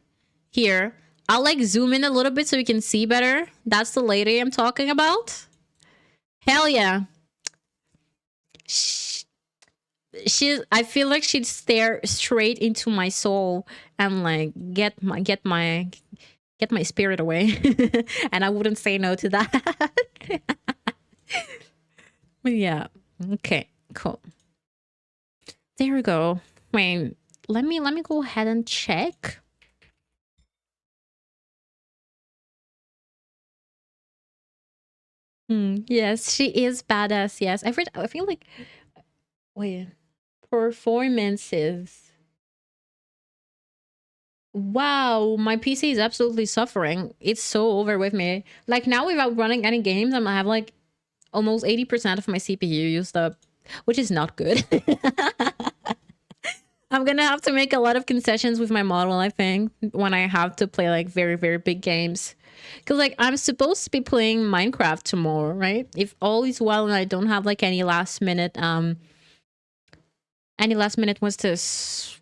Here. I'll like zoom in a little bit so you can see better. That's the lady I'm talking about. Hell yeah. I feel like she'd stare straight into my soul and like get my get my spirit away. And I wouldn't say no to that. But yeah. Okay, cool. There we go. Wait, let me go ahead and check. Yes, she is badass. Yes, I feel like wait, performances. Wow, my PC is absolutely suffering. It's so over with me. Like now, without running any games, I have like almost 80% of my CPU used up, which is not good. I'm gonna have to make a lot of concessions with my model, I think, when I have to play like very, very big games. Because like I'm supposed to be playing Minecraft tomorrow, right? If all is well and I don't have like any last minute was this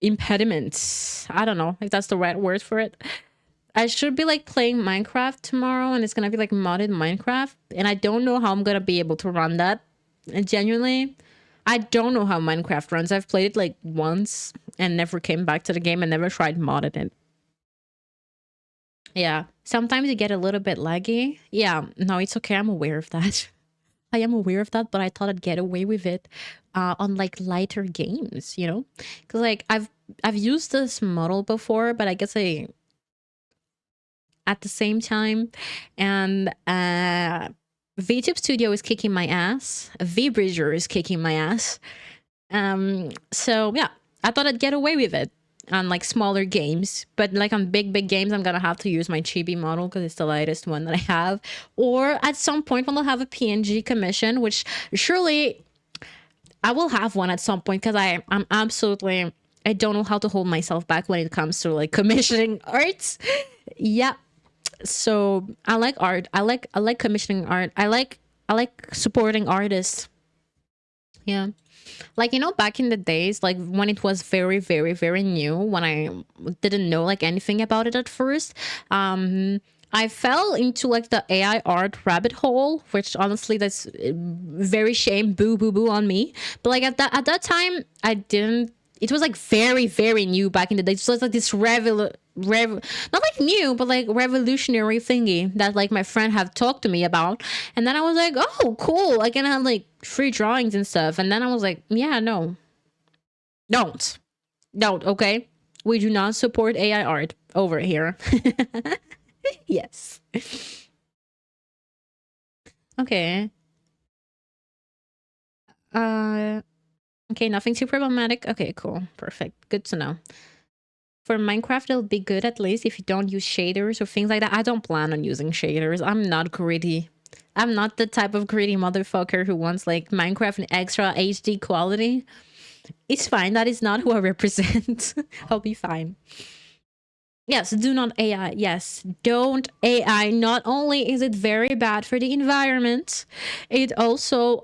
impediments. I don't know if that's the right word for it. I should be like playing Minecraft tomorrow and it's gonna be like modded Minecraft. And I don't know how I'm gonna be able to run that. And genuinely, I don't know how Minecraft runs. I've played it like once and never came back to the game and never tried modding it. Yeah. Sometimes you get a little bit laggy. Yeah, no, it's okay. I'm aware of that. I am aware of that, but I thought I'd get away with it on like lighter games, you know? Because like I've used this model before, but I guess I at the same time. And VTube Studio is kicking my ass. VBridger is kicking my ass. So yeah, I thought I'd get away with it on like smaller games, but like on big games, I'm gonna have to use my chibi model because it's the lightest one that I have. Or at some point when I'll have a PNG commission, which surely I will have one at some point because I'm absolutely I don't know how to hold myself back when it comes to like commissioning arts. Yeah, so I like art. I like commissioning art. I like supporting artists. Yeah. Like back in the days, like when it was very, very, very new, when I didn't know like anything about it at first, I fell into like the AI art rabbit hole, which honestly that's very shame, boo boo boo on me. But like at that time I didn't, it was like very, very new back in the day. So it's like this not like new, but like revolutionary thingy that like my friend have talked to me about. And then I was like, oh, cool. I can have like free drawings and stuff. And then I was like, yeah, no, don't. Okay. We do not support AI art over here. Yes. Okay. Uh, okay. Nothing too problematic. Okay, cool. Perfect. Good to know. For Minecraft, it'll be good at least if you don't use shaders or things like that. I don't plan on using shaders. I'm not greedy. I'm not the type of greedy motherfucker who wants like Minecraft in extra HD quality. It's fine. That is not who I represent. I'll be fine. Yes, do not AI. Yes, don't AI. Not only is it very bad for the environment, it also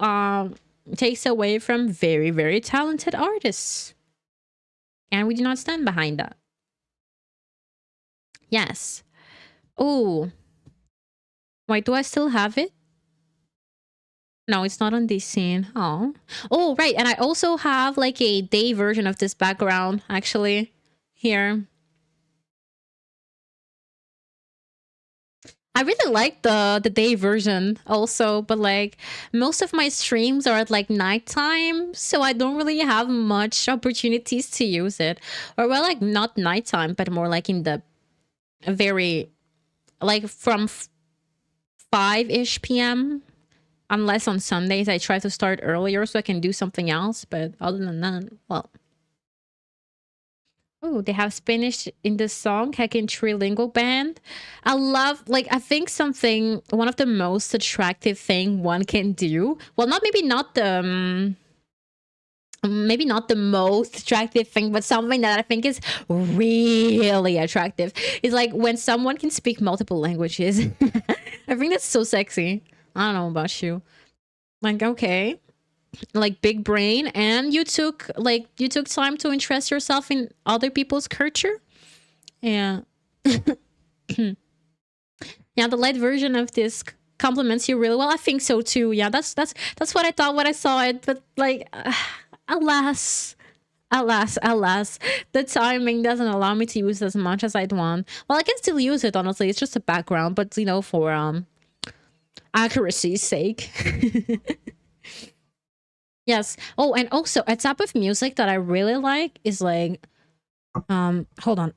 takes away from very, very talented artists. And we do not stand behind that. Yes. Oh, wait, do I still have it? No, it's not on this scene. Oh, right. And I also have like a day version of this background actually here. I really like the day version also, but like most of my streams are at like nighttime, so I don't really have much opportunities to use it. Or well, like not nighttime, but more like in the very like from 5-ish p.m. Unless on Sundays I try to start earlier so I can do something else. But other than that, well. Oh, they have Spanish in the song, heckin' trilingual band. I love, like, I think one of the most attractive thing one can do. Well, maybe not the most attractive thing, but something that I think is really attractive is like when someone can speak multiple languages. I think that's so sexy. I don't know about you. Like, okay, like big brain, and you took time to interest yourself in other people's culture. Yeah. Yeah, the light version of this compliments you really well. I think so too. Yeah, that's what I thought when I saw it. But like, alas, Alas, alas, the timing doesn't allow me to use as much as I'd want. Well, I can still use it, honestly. It's just a background, but for accuracy's sake. Yes. Oh, and also a type of music that I really like is like hold on.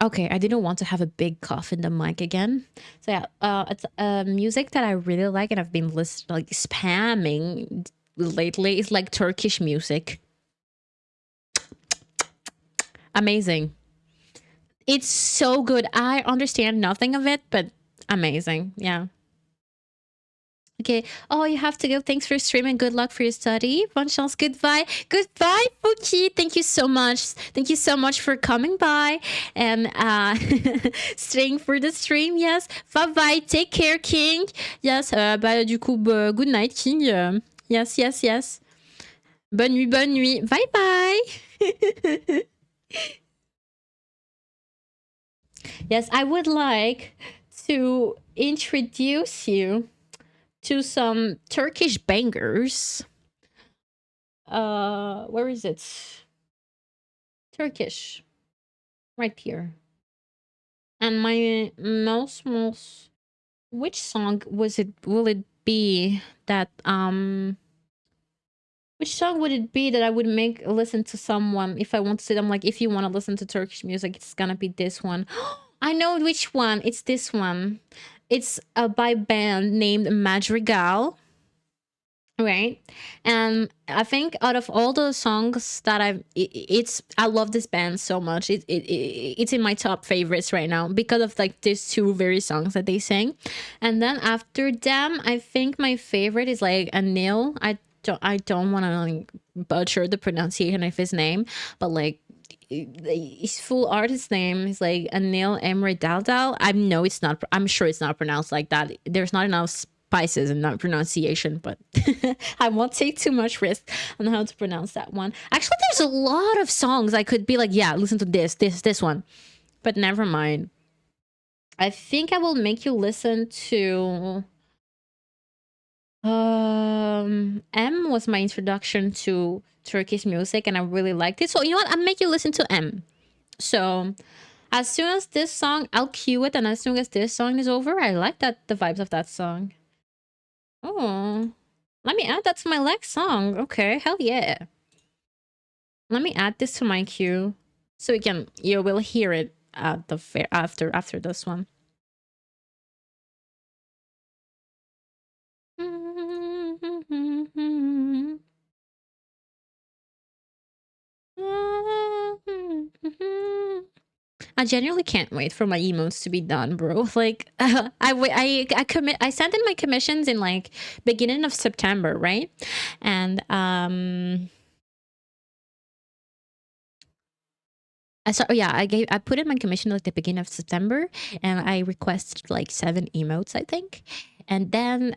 Okay, I didn't want to have a big cough in the mic again. So yeah, it's music that I really like and I've been like spamming lately. Is like Turkish music. Amazing. It's so good. I understand nothing of it, but amazing. Yeah. Okay. Oh, you have to go. Thanks for streaming. Good luck for your study. Bonne chance. Goodbye. Goodbye, Fuki. Thank you so much. Thank you so much for coming by and staying for the stream. Yes. Bye bye. Take care, King. Yes. Bah, du coup, good night, King. Yes, yes, yes. Bonne nuit, bonne nuit. Bye bye. Yes, I would like to introduce you to some Turkish bangers. Where is it? Turkish. Right here. And my most which song will it be that which song would it be that I would make listen to someone if I want to say them like if you want to listen to Turkish music, it's gonna be this one. I know which one. It's this one. It's by band named Madrigal. Right. And I think out of all the songs that I love this band so much. It's in my top favorites right now because of like these two very songs that they sing. And then after them, I think my favorite is like Anil. I don't want to like butcher the pronunciation of his name, but like his full artist name is like Anil Emre Daldal. I know it's not. I'm sure it's not pronounced like that. There's not enough spices and not pronunciation, but I won't take too much risk on how to pronounce that one. Actually, there's a lot of songs I could be like, yeah, listen to this one, but never mind. I think I will make you listen to. M was my introduction to Turkish music, and I really liked it. So you know what? I'll make you listen to M. So as soon as this song, I'll cue it, and as soon as this song is over, I like the vibes of that song. Oh, let me add that to my next song. Okay, hell yeah. Let me add this to my queue so you will hear it at the fair after this one. I genuinely can't wait for my emotes to be done, bro. Like, I sent in my commissions in like beginning of September, right? And I put in my commission like the beginning of September, and I requested like 7 emotes, I think. And then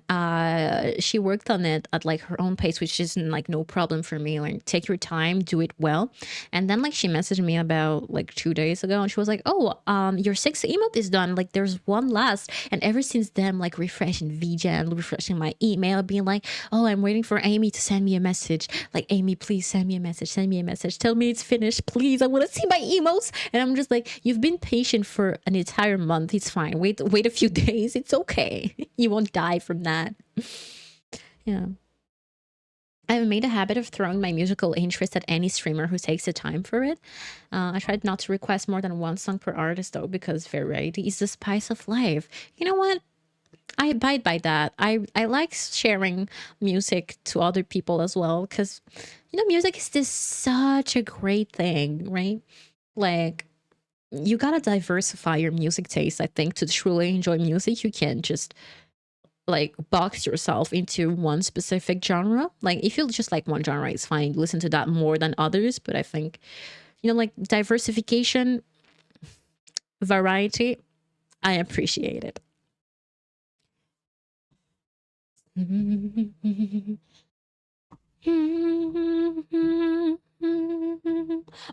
she worked on it at like her own pace, which isn't like no problem for me. Like take your time, do it well. And then like she messaged me about like 2 days ago, and she was like, "Oh, your 6th emote is done. Like there's one last." And ever since then, I'm like refreshing VGen, refreshing my email, being like, "Oh, I'm waiting for Amy to send me a message. Like Amy, please send me a message. Send me a message. Tell me it's finished, please. I want to see my emails." And I'm just like, "You've been patient for an entire month. It's fine. Wait a few days. It's okay. You won't die from that." Yeah. I've made a habit of throwing my musical interest at any streamer who takes the time for it. I tried not to request more than one song per artist, though, because variety is the spice of life. You know what? I abide by that. I like sharing music to other people as well, because music is just such a great thing, right? Like, you gotta diversify your music taste, I think, to truly enjoy music. You can't just like box yourself into one specific genre. Like if you just like one genre, it's fine. Listen to that more than others. But I think, like diversification, variety, I appreciate it.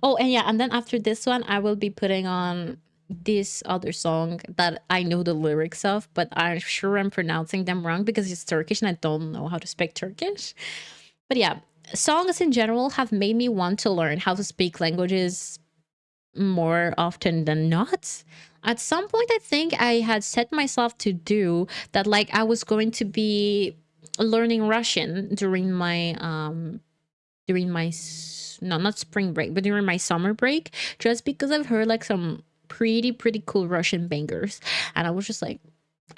Oh, and yeah, and then after this one, I will be putting on this other song that I know the lyrics of, but I'm sure I'm pronouncing them wrong because it's Turkish and I don't know how to speak Turkish. But yeah, songs in general have made me want to learn how to speak languages more often than not. At some point, I think I had set myself to do that, like, I was going to be learning Russian during my no, not spring break, but during my summer break, just because I've heard like some pretty cool Russian bangers, and I was just like,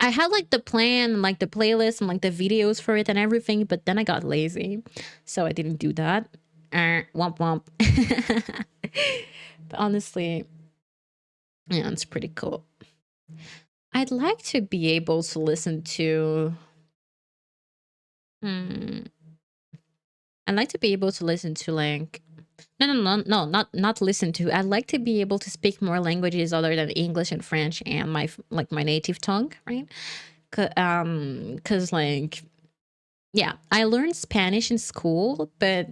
I had like the plan and like the playlist and like the videos for it and everything, but then I got lazy, so I didn't do that. Womp womp. But honestly, yeah, it's pretty cool. I'd like to be able to listen to. Hmm, I'd like to be able to listen to like no, not listen to. I'd like to be able to speak more languages other than English and French and my native tongue, right? Cause like yeah, I learned Spanish in school, but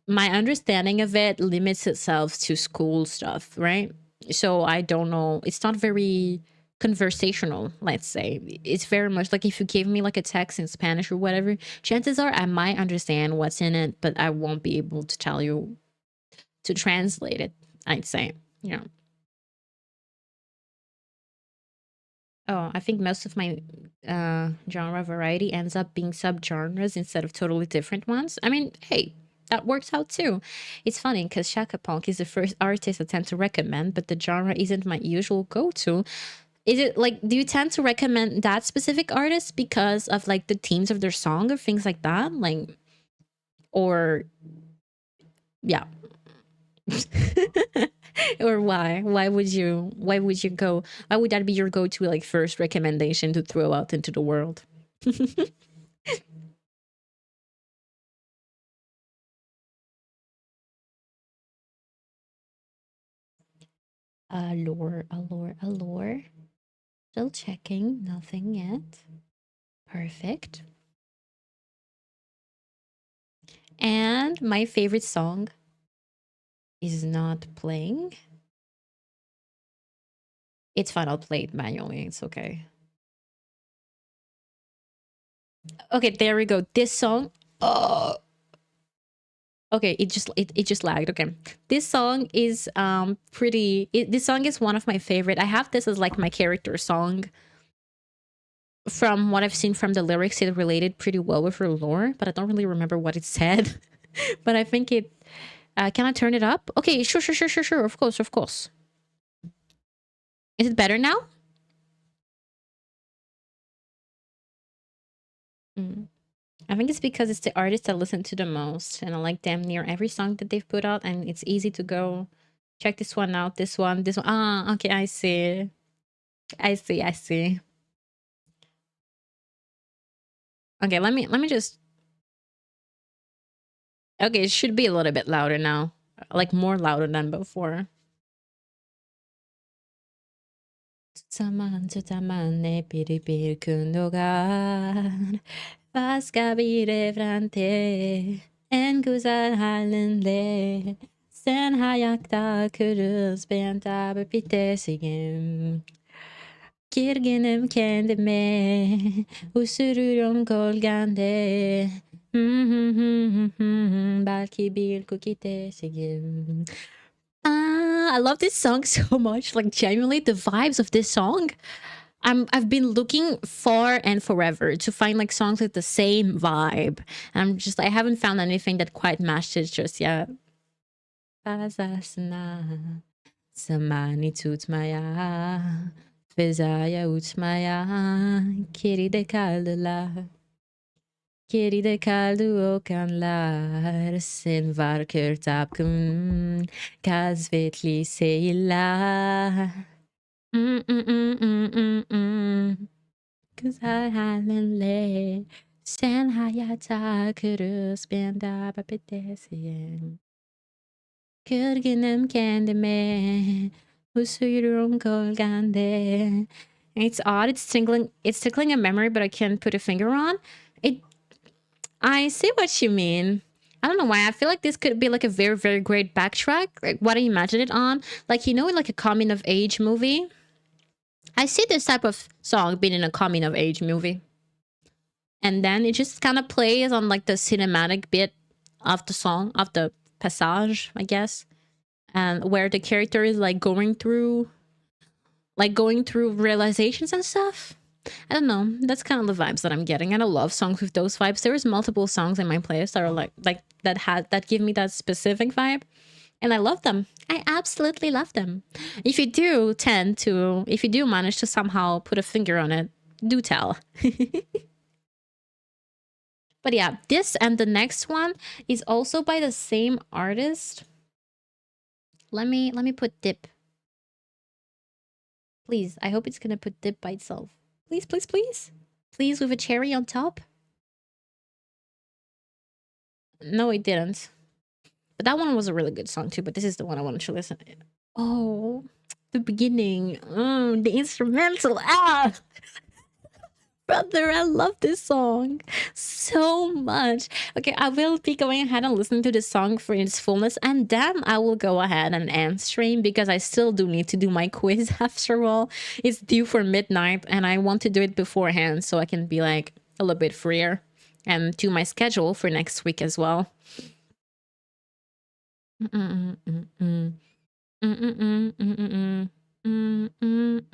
my understanding of it limits itself to school stuff, right? So I don't know. It's not very conversational, let's say. It's very much like if you gave me like a text in Spanish or whatever, chances are I might understand what's in it, but I won't be able to tell you to translate it, I'd say. Yeah. Oh, I think most of my genre variety ends up being subgenres instead of totally different ones. I mean, hey, that works out too. It's funny because Shaka Punk is the first artist I tend to recommend, but the genre isn't my usual go to. Is it like, do you tend to recommend that specific artist because of like the themes of their song or things like that? Like, or yeah. Or why? Why would that be your go-to like first recommendation to throw out into the world? Allure. Still checking, nothing yet. Perfect. And my favorite song is not playing. It's fine, I'll play it manually. It's okay. Okay, there we go. This song. Oh, okay, it just lagged. Okay, this song is this song is one of my favorite. I have this as like my character song. From what I've seen from the lyrics, it related pretty well with her lore, but I don't really remember what it said. But I think it. Can I turn it up? Okay, sure. Of course, of course. Is it better now? Mm. I think it's because it's the artist I listen to the most, and I like damn near every song that they've put out, and it's easy to go check this one out, this one. Ah, okay, I see. I see. Okay, let me just. Okay, it should be a little bit louder now, like more louder than before. Tutaman piripir kundogan Vaska virevrante En güzel halinde Sen hayakta kırız Ben tabi bitesigim Girginim kendime Usururum gölgende Belki bir kukitesigim. I love this song so much. Like genuinely, the vibes of this song. I've been looking far and forever to find like songs with the same vibe. And I'm just I haven't found anything that quite matches just yet. Bazasna samani tutmaya fezaya utmaya kiride kaldılar. Geride kaldı o kanlar sen varken tapkın kasvetli seyirler. Güzel halinle sen hayata kırız ben daha bebedesin. Kırgınım kendime usuyorum gölgende. It's odd. It's tickling a memory, but I can't put a finger on. It I see what you mean. I don't know why. I feel like this could be like a very, very great backtrack. Like what I imagine it on. Like, you know, in like a coming of age movie. I see this type of song being in a coming of age movie. And then it just kind of plays on like the cinematic bit of the song, of the passage, I guess. And where the character is like going through realizations and stuff. I don't know. That's kind of the vibes that I'm getting. And I love songs with those vibes. There's multiple songs in my playlist that are like that give me that specific vibe. And I love them. I absolutely love them. If you do manage to somehow put a finger on it, do tell. But yeah, this and the next one is also by the same artist. Let me put Dip. Please, I hope it's gonna put Dip by itself. Please, please, please. Please with a cherry on top. No, it didn't. But that one was a really good song too, but this is the one I wanted to listen to. Oh, the beginning. The instrumental. Ah! Brother, I love this song so much. Okay, I will be going ahead and listening to this song for its fullness, and then I will go ahead and end stream because I still do need to do my quiz after all. It's due for midnight, and I want to do it beforehand so I can be like a little bit freer and do my schedule for next week as well. Mm-mm-mm-mm. Mm-mm-mm-mm-mm. Mm-mm-mm.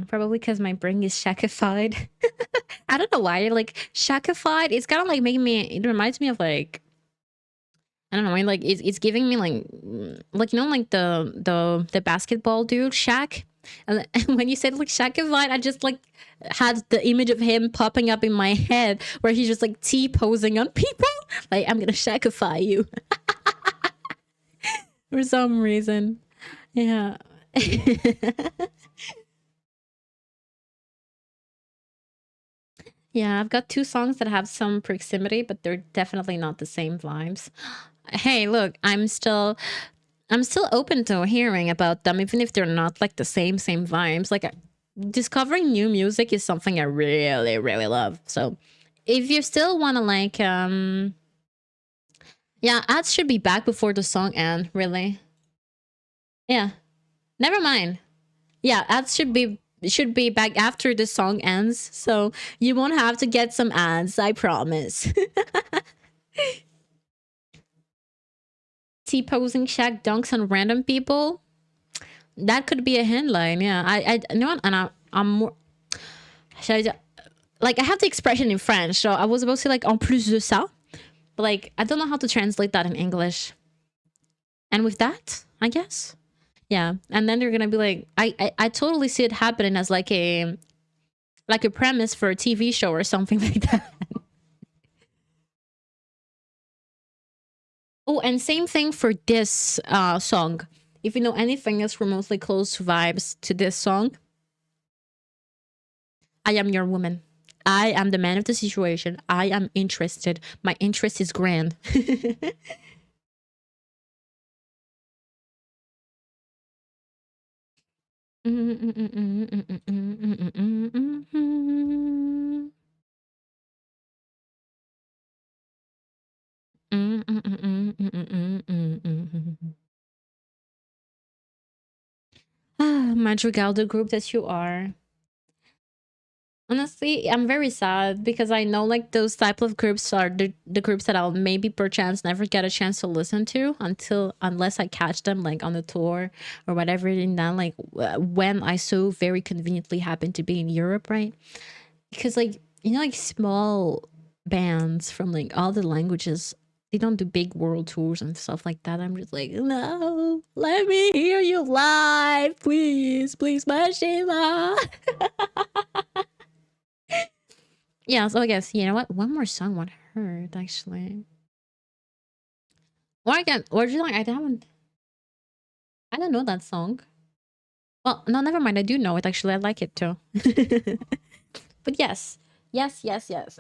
Probably because my brain is shakified. I don't know why. Like shakified, it's kind of like making me. It reminds me of like I don't know. Like it's giving me like you know like the basketball dude Shaq. And when you said like shakified, I just like had the image of him popping up in my head where he's just like T posing on people. Like I'm gonna shakify you for some reason. Yeah. Yeah, I've got two songs that have some proximity, but they're definitely not the same vibes. Hey, look, I'm still open to hearing about them, even if they're not like the same vibes. Like discovering new music is something I really, really love. So if you still want to like, yeah, ads should be back before the song end. Really, yeah. Never mind. Yeah, ads should be back after the song ends, so you won't have to get some ads. I promise. T posing Shaq dunks on random people. That could be a headline. Yeah, I know, and I'm more. Should I, like I have the expression in French, so I was about to say like en plus de ça, but like I don't know how to translate that in English. And with that, I guess, yeah. And then they're gonna be like, I totally see it happening as like a premise for a TV show or something like that. Oh, and same thing for this song. If you know anything else remotely close to vibes to this song, I am your woman. I am the man of the situation. I am interested. My interest is grand. Madrigal, the group that you are. Honestly, I'm very sad because I know like those type of groups are the groups that I'll maybe perchance never get a chance to listen to unless I catch them like on the tour or whatever. And then like when I so very conveniently happen to be in Europe, right? Because like you know like small bands from like all the languages, they don't do big world tours and stuff like that. I'm just like, no, let me hear you live, please, please, Mashima. Yeah, so I guess you know what? One more song I heard actually. Or again, or just like I don't know that song. Well, no, never mind. I do know it actually. I like it too. But yes, yes.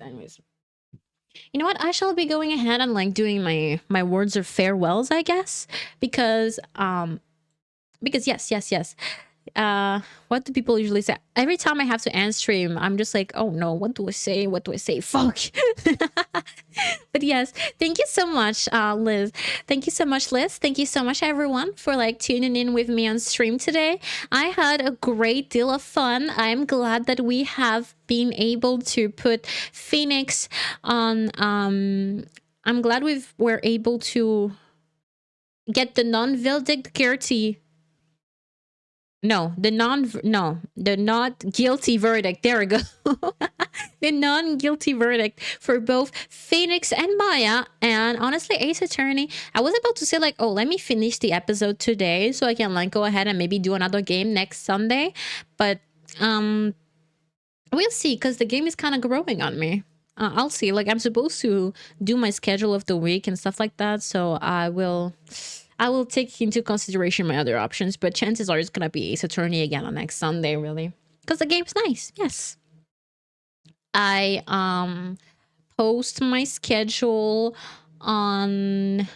Anyways, you know what? I shall be going ahead and like doing my words of farewells, I guess, because yes. What do people usually say? Every time I have to end stream, I'm just like, oh no, what do I say? What do I say? Fuck. But yes, thank you so much, Liz. Thank you so much, Liz. Thank you so much, everyone, for like tuning in with me on stream today. I had a great deal of fun. I'm glad that we have been able to put Phoenix on. I'm glad we're able to get the non-guilty. The not guilty verdict. There we go. The non-guilty verdict for both Phoenix and Maya. And honestly, Ace Attorney, I was about to say like, oh, let me finish the episode today so I can like go ahead and maybe do another game next Sunday. But we'll see, because the game is kind of growing on me. I'll see. Like, I'm supposed to do my schedule of the week and stuff like that, so I will take into consideration my other options, but chances are it's gonna be Ace Attorney again on next Sunday, really, because the game's nice. Yes, I post my schedule on.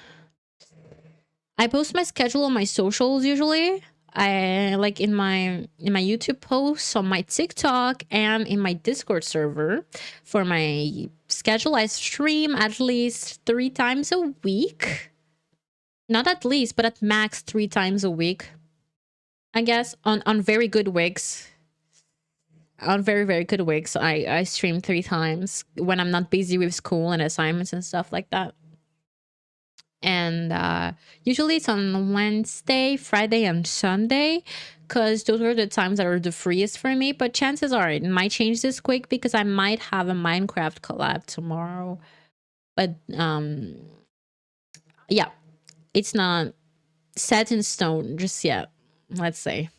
I post my schedule on my socials usually. I like in my YouTube posts, on my TikTok, and in my Discord server. For my schedule, I stream at least 3 times a week. Not at least, but at max 3 times a week. I guess on very good weeks. On very, very good weeks, I stream 3 times when I'm not busy with school and assignments and stuff like that. And usually it's on Wednesday, Friday, and Sunday, because those are the times that are the freest for me. But chances are it might change this quick, because I might have a Minecraft collab tomorrow. But yeah, it's not set in stone just yet, let's say.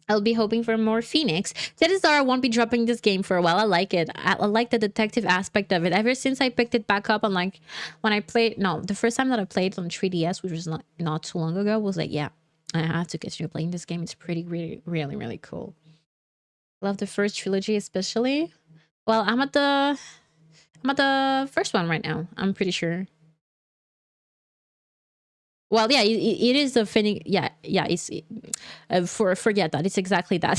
I'll be hoping for more Phoenix. Chances are I won't be dropping this game for a while. I like it. I like the detective aspect of it. Ever since I picked it back up, on like when I played, no, the first time that I played on 3DS, which was not too long ago, was like, yeah, I have to continue playing this game. It's pretty, really cool. Love the first trilogy especially. Well, I'm at the first one right now. I'm pretty sure. Well, yeah, it is a Phoenix. Yeah, it's forget that. It's exactly that.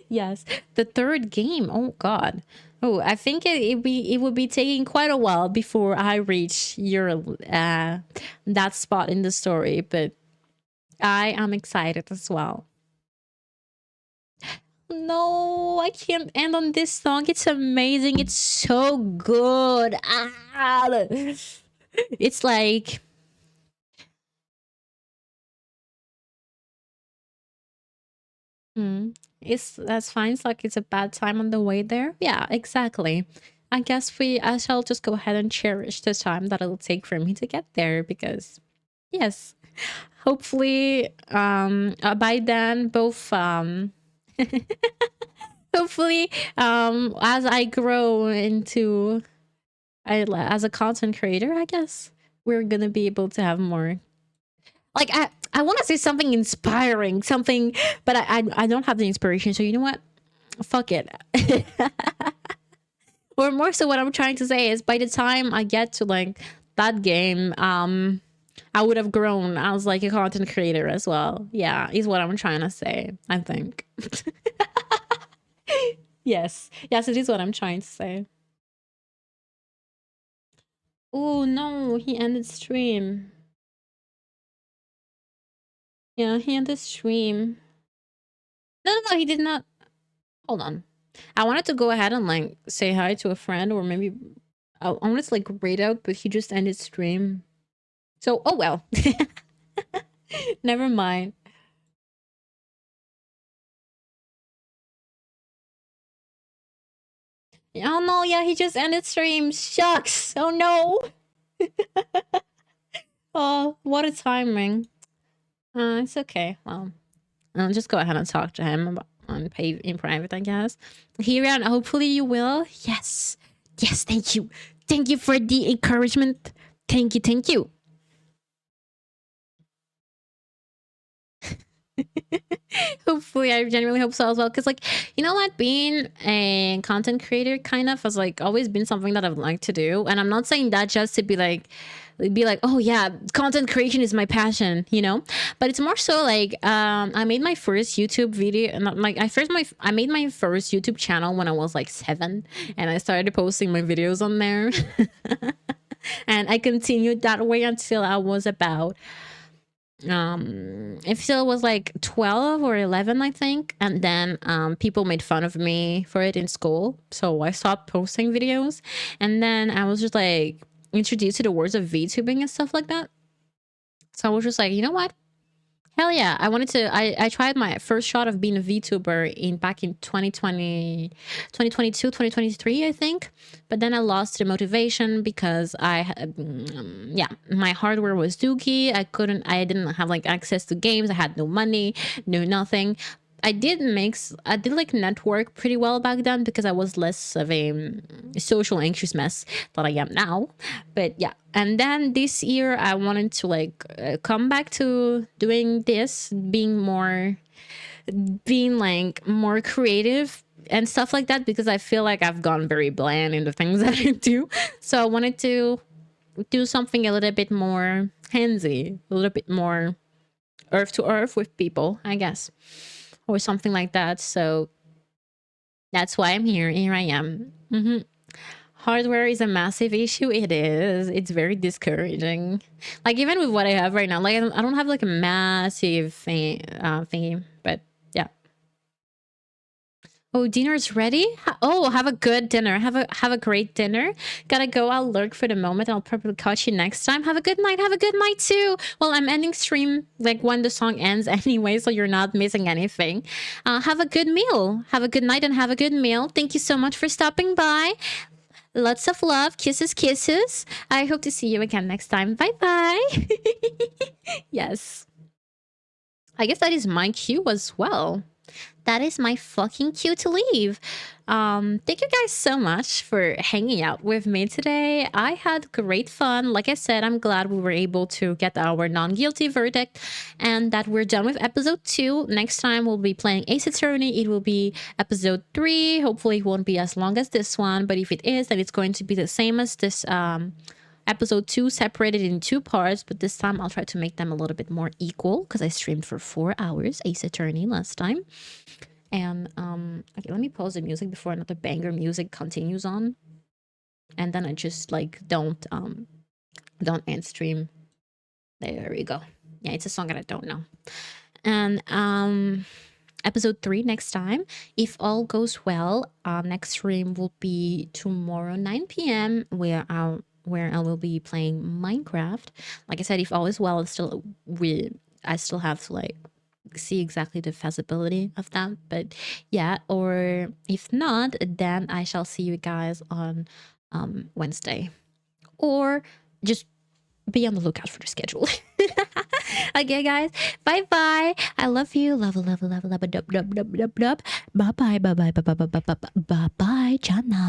Yes, the third game. Oh God. Oh, I think it would be taking quite a while before I reach your that spot in the story, but I am excited as well. No, I can't end on this song. It's amazing. It's so good. It's like. Mm. That's fine. It's like it's a bad time on the way there. Yeah, exactly. I shall just go ahead and cherish the time that it'll take for me to get there, because yes, hopefully by then both hopefully as I grow into as a content creator, I guess we're gonna be able to have more, like I want to say something inspiring, something, but I don't have the inspiration. So you know what? Fuck it. Or more so, what I'm trying to say is, by the time I get to like that game, I would have grown as like a content creator as well. Yeah, is what I'm trying to say, I think. Yes, it is what I'm trying to say. Oh no, he ended stream. Yeah, he ended stream. No, he did not. Hold on. I wanted to go ahead and like say hi to a friend, or maybe I wanted to like raid out, but he just ended stream. So, oh well. Never mind. Oh no, yeah, he just ended stream. Shucks. Oh no. Oh, what a timing. It's okay. Well, I'll just go ahead and talk to him about, on pay in private, I guess. Here, hopefully you will. Yes. Yes, thank you. Thank you for the encouragement. Thank you, thank you. Hopefully, I genuinely hope so as well. Because, like, you know what, being a content creator kind of has like always been something that I've liked to do, and I'm not saying that just to be like, oh yeah, content creation is my passion, you know. But it's more so like, I made my first YouTube video, and like I made my first YouTube channel when I was like 7, and I started posting my videos on there, and I continued that way until I was about it still was like 12 or 11, I think, and then people made fun of me for it in school, so I stopped posting videos, and then I was just like introduced to the words of VTubing and stuff like that. So I was just like, you know what, hell yeah, I wanted to. I tried my first shot of being a VTuber in back in 2020, 2022, 2023, I think. But then I lost the motivation because yeah, my hardware was dookie. I didn't have like access to games. I had no money, no nothing. I did like network pretty well back then because I was less of a social anxious mess that I am now. But yeah, and then this year I wanted to like come back to doing this, being like more creative and stuff like that, because I feel like I've gone very bland in the things that I do. So I wanted to do something a little bit more handsy, a little bit more earth to earth with people, I guess, or something like that. So that's why I'm here. Here I am. Hardware is a massive issue. It is. It's very discouraging. Like even with what I have right now, like I don't have like a massive thingy, but yeah. Oh, dinner's ready. Oh, have a good dinner. Have a great dinner. Gotta go. I'll lurk for the moment. I'll probably catch you next time. Have a good night. Have a good night too. Well, I'm ending stream like when the song ends anyway, so you're not missing anything. Have a good meal. Have a good night and have a good meal. Thank you so much for stopping by. Lots of love. Kisses, kisses. I hope to see you again next time. Bye bye. Yes. I guess that is my cue as well. That is my fucking cue to leave. Thank you guys so much for hanging out with me today. I had great fun. Like I said, I'm glad we were able to get our non-guilty verdict and that we're done with episode 2. Next time we'll be playing Ace Attorney. It will be episode 3. Hopefully it won't be as long as this one, but if it is, then it's going to be the same as this episode 2, separated in 2 parts, but this time I'll try to make them a little bit more equal because I streamed for 4 hours Ace Attorney last time. And okay, let me pause the music before another banger music continues on, and then I just like don't end stream. There we go. Yeah, it's a song that I don't know. And episode 3 next time, if all goes well. Next stream will be tomorrow 9 p.m. where I will be playing Minecraft. Like I said, if all is well, I still have to like see exactly the feasibility of that, but yeah, or if not, then I shall see you guys on Wednesday, or just be on the lookout for the schedule. Okay guys, bye bye, I love you, love love love love love dub dub dub dub dub, bye bye bye bye bye bye bye bye bye bye bye, Jana.